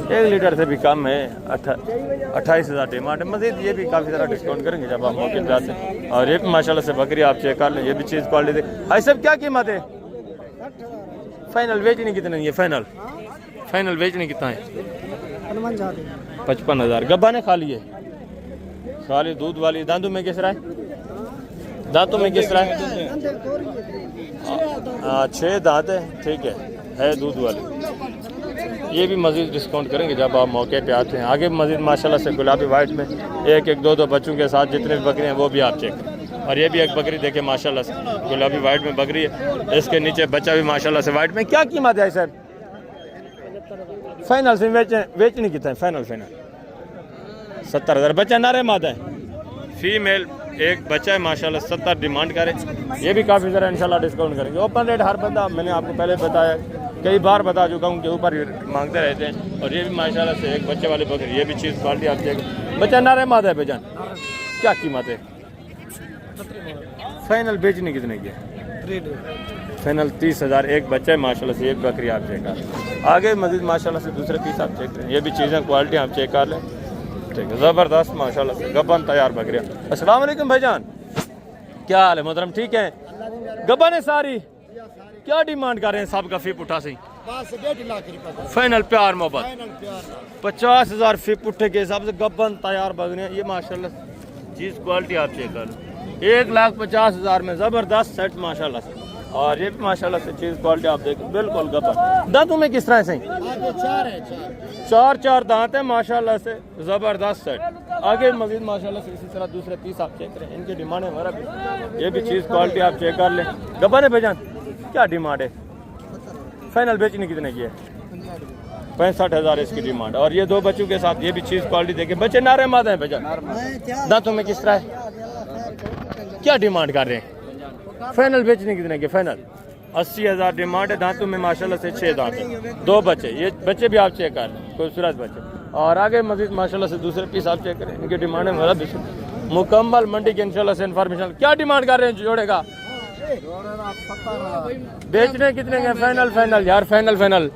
1 लीटर से भी कम है। 28,000 डिमांड है। मजीद ये भी काफ़ी ज़्यादा डिस्काउंट करेंगे जब आप मौके पर आते हैं। और ये भी माशाल्लाह से बकरी आप चेक कर लें, ये भी चीज़ क्वालिटी दे। भाई सब क्या कीमत है? फाइनल बेचने कितने है? फाइनल बेचने कितना है? 55,000। गब्बा ने खा लिए? खाली दूध वाली। दांतों में किस तरह है? दांतों में किस तरह है? 6 दांत है। ठीक है दूध वाली। ये भी मजीद डिस्काउंट करेंगे जब आप मौके पे आते हैं। आगे मजीद माशाल्लाह से गुलाबी वाइट में 1-1, 2-2 बच्चों के साथ जितने भी बकरी हैं वो भी आप चेक करें। और ये भी एक बकरी देखें माशाल्लाह से गुलाबी वाइट में बकरी है। इसके नीचे बच्चा भी माशाल्लाह से वाइट में। क्या कीमत है सर? फाइनल से बेचने कितना है? फाइनल 70,000। बच्चा नारे मादा है, फीमेल एक बच्चा है माशाल्लाह। 70 डिमांड करें। ये भी काफ़ी ज़रा इंशाल्लाह डिस्काउंट करेंगे। ओपन रेट हर बंदा, मैंने आपको पहले बताया, कई बार बता चुका हूँ कि ऊपर मांगते रहते हैं। और ये भी माशाल्लाह से एक बच्चे वाली बकरी, ये भी चीज़ क्वालिटी आप देखें। बच्चा नारे मादा है बेजान। क्या कीमत है? फाइनल बेचने कितने की है? फाइनल 30,000। एक बच्चा है माशाल्लाह से, एक बकरी आप चेक कर। आगे मजीद माशाल्लाह से दूसरे पीस आप चेक करें। ये भी चीज़ें क्वालिटी आप चेक कर लें। ठीक है, ज़बरदस्त माशाल्लाह से गब्बन तैयार बकरियाँ। अस्सलाम वालेकुम भाईजान, क्या हाल है मोहतरम? ठीक है, गब्बन है सारी। क्या डिमांड कर रहे हैं? साहब का फी पुट्ठा से
1.5 लाख रुपए
फाइनल प्यार मोहब्बत। 50,000 फी पुट्ठे के हिसाब से गब्बन तैयार बकरियाँ। ये माशाल्लाह चीज़ क्वालिटी आप चेक कर लें। 1,50,000 में ज़बरदस्त सेट माशाल्लाह से। और ये भी माशाल्लाह से चीज़ क्वालिटी आप देखें, बिल्कुल गब्बन। दांतों में किस तरह से? 4 दांत है माशाल्लाह से, ज़बरदस्त सेट। आगे मजीद माशाल्लाह से इसी तरह दूसरे पीस आप चेक करें। इनकी डिमांड है हमारा भी। ये भी चीज़ क्वालिटी आप चेक कर लें। गब्बन है भाईजान, क्या डिमांड है? फाइनल बेचने कितने की है? 65,000 इसकी डिमांड। और ये 2 बच्चों के साथ ये भी चीज़ क्वालिटी देखें। बच्चे नारे मादा है भाईजान। दांतों में किस तरह है? क्या डिमांड कर रहे हैं? फाइनल बेचने कितने के? फाइनल 80,000 डिमांड है। दांतों में माशाल्लाह से 6 दांत है। 2 बच्चे, ये बच्चे भी आप चेक कर लें, खूबसूरत बच्चे। और आगे मजीद माशाल्लाह से दूसरे पीस आप चेक करें। इनकी डिमांड है मेरा मुकम्मल मंडी के इंशाल्लाह से इन्फॉर्मेशन। क्या डिमांड कर रहे हैं जोड़े का? बेचने कितने के? फाइनल यार, फाइनल
फाइनल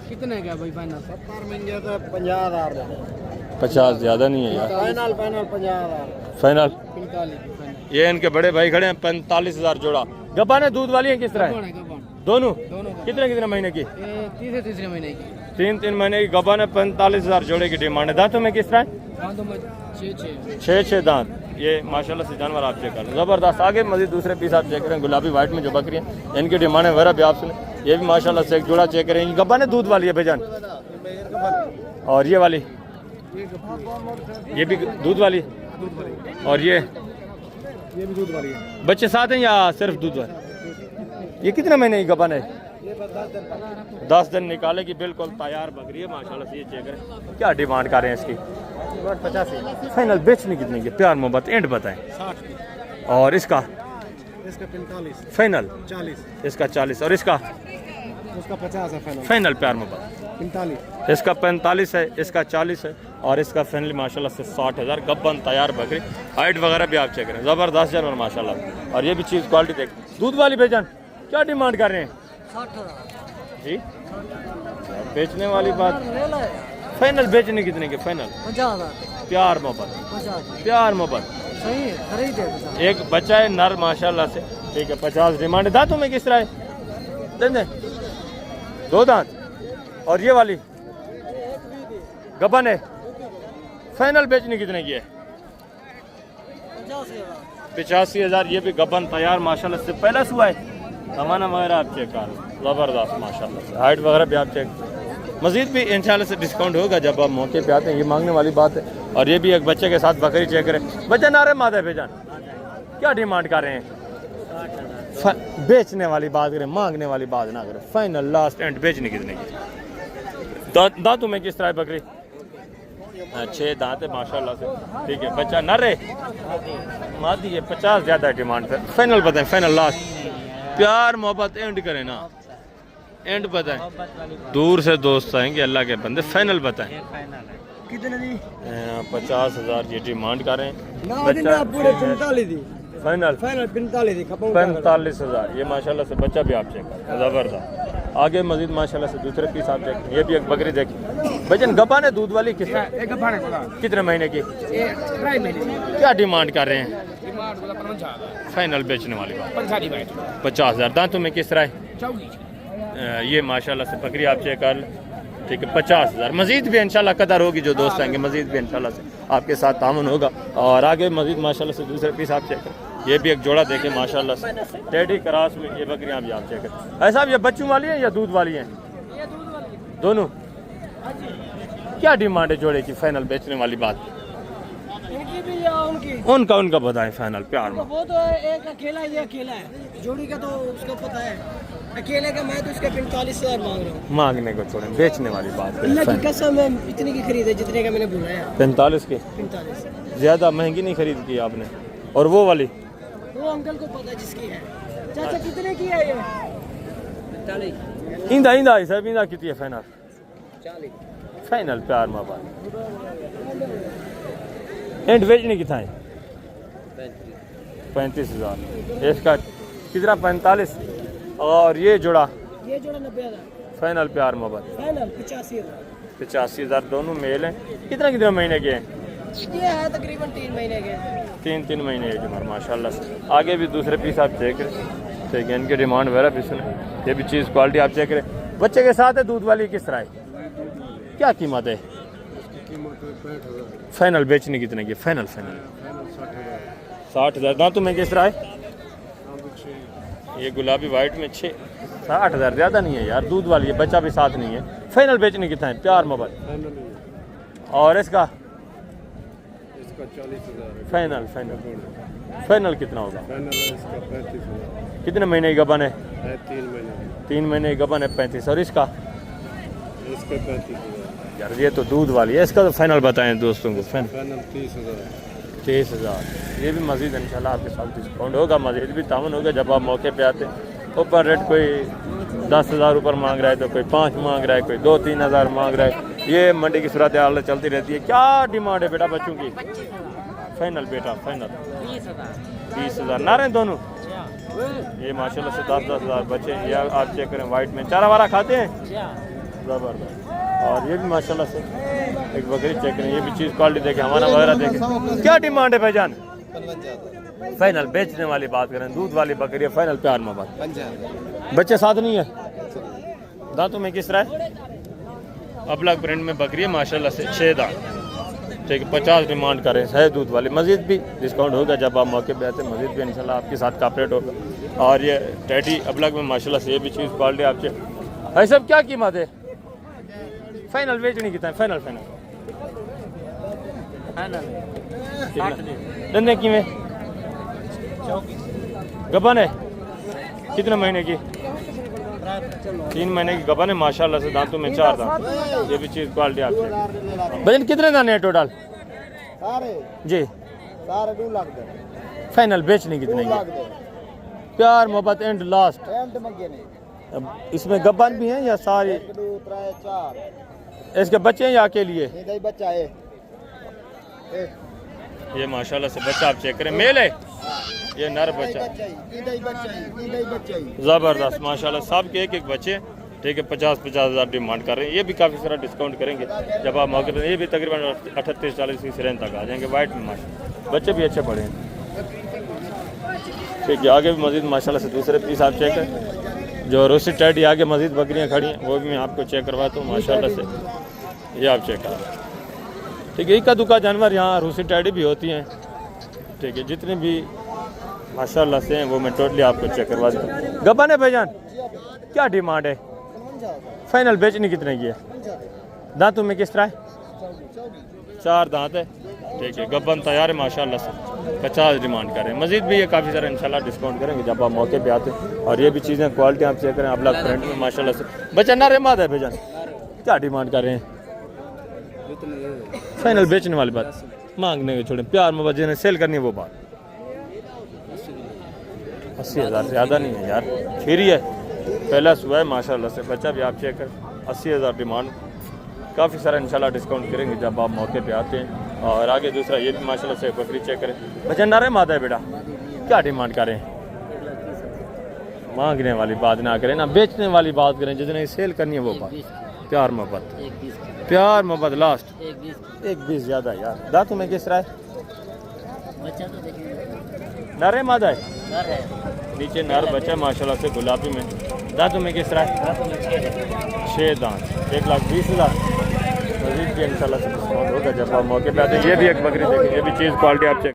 कितने का भाई? फाइनल
70 में गया था 50,000।
50 ज़्यादा नहीं है यार।
फाइनल फाइनल 50,000
फाइनल
45
ये इनके बड़े भाई खड़े हैं 45,000 जोड़ा। गब्बा ने दूध वाली है किस तरह है? दोनों कितने कितने महीने की?
तीसरे महीने की
3 महीने की गब्बा ने 45,000 जोड़े की डिमांड है। दांतों में किस तरह है? 6 दांत। ये माशाल्लाह से जानवर आप चेक करें ज़बरदस्त। आगे मजीद दूसरे पीस आप चेक करें गुलाबी वाइट में जो बकरी है इनकी डिमांड है वगैरह भी आप सुने। ये भी माशाल्लाह से एक जोड़ा चेक करें। गब्बा ने दूध वाली है भाईजान। और ये वाली ये भी दूध वाली और ये
भी दूध वाली है।
बच्चे साथ हैं या सिर्फ दूध वाली? ये कितने महीने की गबन है? 10 दिन निकाले की बिल्कुल तैयार बकरी है माशाल्लाह से। ये चेक करें क्या डिमांड कर रहे हैं इसकी?
85
फाइनल बेचने कितने की? प्यार मोहब्बत एंड बताएं।
60
और इसका
इसका 45
फाइनल
40
इसका 40 और इसका
उसका 50 है फाइनल
फाइनल प्यार मोहब्बत
45
इसका 45 है इसका 40 है और इसका फाइनली माशाल्लाह से 60,000 गब्बन तैयार बकरी। हाइट वगैरह भी आप चेक करें ज़बरदस्त जानवर माशाल्लाह। और ये भी चीज़ क्वालिटी देख। दूध वाली भाईजान क्या डिमांड कर रहे हैं?
60,000
जी बेचने वाली बात फाइनल बेचने कितने के? फाइनल
50,000
प्यार मोहब्बत
50
प्यार मोहब्बत।
सही है खरीद है।
एक बच्चा है नर माशाल्लाह से ठीक है 50 डिमांड है। दांतों में किस तरह है? दे 2 दांत। और ये वाली गबन है फाइनल बेचने कितने की है? 85,000। ये भी गबन तैयार माशाल्लाह से पहला सुआ है। सामान वगैरह आप चेक कर ज़बरदस्त माशाल्लाह से। हाइट वगैरह भी आप चेक। मजीद भी इंशाल्लाह से डिस्काउंट होगा जब आप मौके पे आते हैं। ये मांगने वाली बात है। और ये भी एक बच्चे के साथ बकरी चेक करें। बच्चा नारे मादा भेजान क्या डिमांड कर रहे हैं? बेचने वाली बात करें मांगने वाली बात ना करें। फाइनल लास्ट एंड बेचने कितने की? दांतों में किस तरह है बकरी? 6 दांत है माशाल्लाह से ठीक है। बच्चा नर है मादी है। 50 ज़्यादा डिमांड पे। फाइनल बताएं फाइनल लास्ट प्यार मोहब्बत एंड करें ना एंड बताएं। दूर से दोस्त आएंगे अल्लाह के बंदे। फाइनल बताएं
कितने दी?
50,000 ये डिमांड कर रहे हैं।
ना दी ना पूरे 45 दी
फाइनल
फाइनल 45 दी
45,000। ये माशाल्लाह से बच्चा भी आप चेक करें ज़बरदस्त। आगे मजीद माशाल्लाह से दूसरे पीस आप देखें। ये भी एक बकरी देखिए भजन गब्बा ने दूध वाली किस कितने महीने की? क्या डिमांड कर रहे हैं? फाइनल बेचने वाली बात 50,000। दांतों में किस तरह है? ये माशाल्लाह से बकरी आप चेक कर ठीक है 50,000। मजीद भी इंशाल्लाह कदर होगी जो दोस्त आएंगे मजीद भी इंशाल्लाह से आपके साथ तामुन होगा। और आगे मजीद माशाल्लाह से दूसरे पीस आप चेक करें। ये भी एक जोड़ा देखें माशाल्लाह से टेडी क्रॉस में ये बकरियां भी आप चेक करें। ऐसा ये बच्चों वाली है या दूध वाली है? दोनों। क्या डिमांड है जोड़े की? फाइनल बेचने वाली बात
इनकी भी या उनकी?
उनका बताएं फाइनल प्यार में।
वो तो एक अकेला ये अकेला है। जोड़ी का तो उसको पता है। अकेले का मैं तो उसका 45,000 मांग रहा हूँ।
मांगने को छोड़ें बेचने वाली बात
अल्लाह की कसम है इतनी की खरीद है जितने का मैंने बोला है।
45 की
45
ज़्यादा महंगी नहीं खरीद की आपने। और वो वाली
वो अंकल को पता है जिसकी है। चाचा कितने की है ये? 45
इंदा इंदा साहब इंदा कितनी है फाइनल?
40
फाइनल प्यार मोहब्बत एंड बेचने की था 35,000। इसका कितना? 45। और ये जोड़ा
90,000
फाइनल प्यार मोहब्बत
फाइनल 85,000।
85,000 दोनों मेल हैं। कितना महीने के हैं?
ये है तकरीबन 3 महीने के।
3 महीने की उम्र माशाल्लाह से। आगे भी दूसरे पीस आप चेक करें ठीक है। इनकी डिमांड वगैरह भी सुने। ये भी चीज़ क्वालिटी आप चेक करें। बच्चे के साथ है दूध वाली किस तरह है? क्या कीमत है? फाइनल बेचने कितने की? फाइनल 60,000। दांतों में किस तरह है? ये गुलाबी वाइट में 60,000 ज़्यादा नहीं है यार। दूध वाली है बच्चा भी साथ नहीं है। फाइनल बेचने कितना है? प्यार मोहब्बत। और इसका
40,000
फाइनल फाइनल कितना होगा?
इसका 35,000
कितने महीने की गबन है?
3 महीने
3 महीने की गबन है 35। और इसका?
इसका 35,000
यार ये तो दूध वाली है। इसका तो फाइनल बताएं दोस्तों को।
फाइनल 30,000
30,000। ये भी मजीद इंशाल्लाह आपके साथ डिस्काउंट होगा। मजीद भी तामुन होगा जब आप मौके पे आते हैं। ऊपर रेट कोई 10,000 ऊपर मांग रहा है तो कोई 5 मांग रहा है कोई 2-3 हज़ार मांग रहा है। ये मंडी की सूरत हाल चलती रहती है। क्या डिमांड है बेटा बच्चों की? फाइनल बेटा फाइनल 20,000 ना रहे दोनों। ये माशाल्लाह से 10,000 बच्चे। ये आप चेक करें वाइट में चारा वारा खाते हैं ज़बरदस्त। और ये भी माशाल्लाह से एक बकरी चेक करें, ये भी चीज़ क्वालिटी देखें, हमारा वगैरह देखें। क्या डिमांड है भाईजान? फाइनल बेचने वाली बात करें, दूध वाली बकरी है, फाइनल प्यार में बात। बच्चे साथ नहीं है, दांतों में किस तरह है? अबलग प्रिंट में बकरी है माशाल्लाह से, 6 दांत। ठीक है, 50 डिमांड करें, है दूध वाली। मज़ीद भी डिस्काउंट होगा जब आप मौके पे आते हैं, मज़ीद भी इंशाल्लाह आपके साथ कॉपरेट होगा। और ये टैडी अबलग में माशाल्लाह से ये भी चीज़ क्वालिटी आपसे भाई सब क्या कीमत है? फाइनल बेचनी कितना है? फाइनल धंधे की में गबन है, कितने महीने की? 3 महीने की गबन है माशाल्लाह से, दांतों में 4 दांत। ये भी चीज़ क्वालिटी आपसे। वजन कितने दाने हैं टोटल?
सारे
जी
सारे 2 लाख दे,
फाइनल बेचने कितने
2
की?
लाख दे,
प्यार मोहब्बत एंड लास्ट।
एंड मंगे नहीं।
अब इसमें गबन भी हैं या सारे?
1 2 3 4
इसके बच्चे हैं या अकेली है?
ये दही बच्चा है।
ये माशाल्लाह से बच्चा आप चेक करें, मेल है, ये नर बच्चा
ये दही बच्चा है, ये दही बच्चा है।
ज़बरदस्त माशाल्लाह, सब के एक एक बच्चे। ठीक है, 50-50 हज़ार डिमांड कर रहे हैं। ये भी काफ़ी सारा डिस्काउंट करेंगे जब आप मौके पर। ये भी तकरीबन 38-40 की रेंज तक आ जाएंगे। वाइट में माशा बच्चे भी अच्छे पड़े हैं। ठीक है, आगे भी मज़ीद माशाल्लाह से दूसरे पीस आप चेक करें। जो रोस्टेड टैडी आगे मज़ीद बकरियाँ खड़ी हैं वो भी मैं आपको चेक करवाता हूँ माशाल्लाह से। ये आप चेक करें। ठीक है, इक्का दुक्का जानवर यहाँ रोस्टेड टैडी भी होती हैं। ठीक है, जितने भी माशाल्लाह से हैं वो मैं टोटली आपको चेक करवा देता हूँ। गबन है भाईजान, क्या डिमांड है? फाइनल बेचनी कितने की है? दांतों में किस तरह है? 4 दांत है। ठीक है, गबन तैयार है माशाल्लाह से, 50 डिमांड कर रहे हैं। मज़ीद भी ये काफ़ी सारा इंशाल्लाह डिस्काउंट करेंगे जब आप मौके पे आते हैं। और ये भी चीज़ें क्वालिटी आप चेक करें, आप लोग फ्रेंड में माशाल्लाह से। बच्चा नारे माद है भाईजान, क्या डिमांड कर रहे हैं? फाइनल बेचने वाली बात, मांगने के छोड़े, प्यार में बच्चे ने सेल करनी है वो बात। 80,000 से ज़्यादा नहीं है यार, खीरी है, पहला सुबह है माशाल्लाह से। बच्चा भी आप चेक करें, 80,000 डिमांड। काफ़ी सारा इंशाल्लाह डिस्काउंट करेंगे जब आप मौके पे आते हैं। और आगे दूसरा ये भी माशाल्लाह से बकरी चेक करें। बच्चा नारे मादा है बेटा, क्या डिमांड करें? मांगने वाली बात ना करें ना, बेचने वाली बात करें, जितने सेल करनी है वो बात। प्यार मोहब्बत, प्यार मोहब्बत लास्ट 1-20 ज़्यादा यार। दांतों में किस तरह है? नर मादा है, नीचे नर बच्चा माशाल्लाह से गुलाबी में। दांतों में किस तरह है? 6 दांत, 1,20,000। मज़ीद भी इंशाल्लाह से डिस्काउंट होगा जब आप मौके पे आते हैं। ये भी एक बकरी देखें, ये भी चीज़ क्वालिटी आप चेक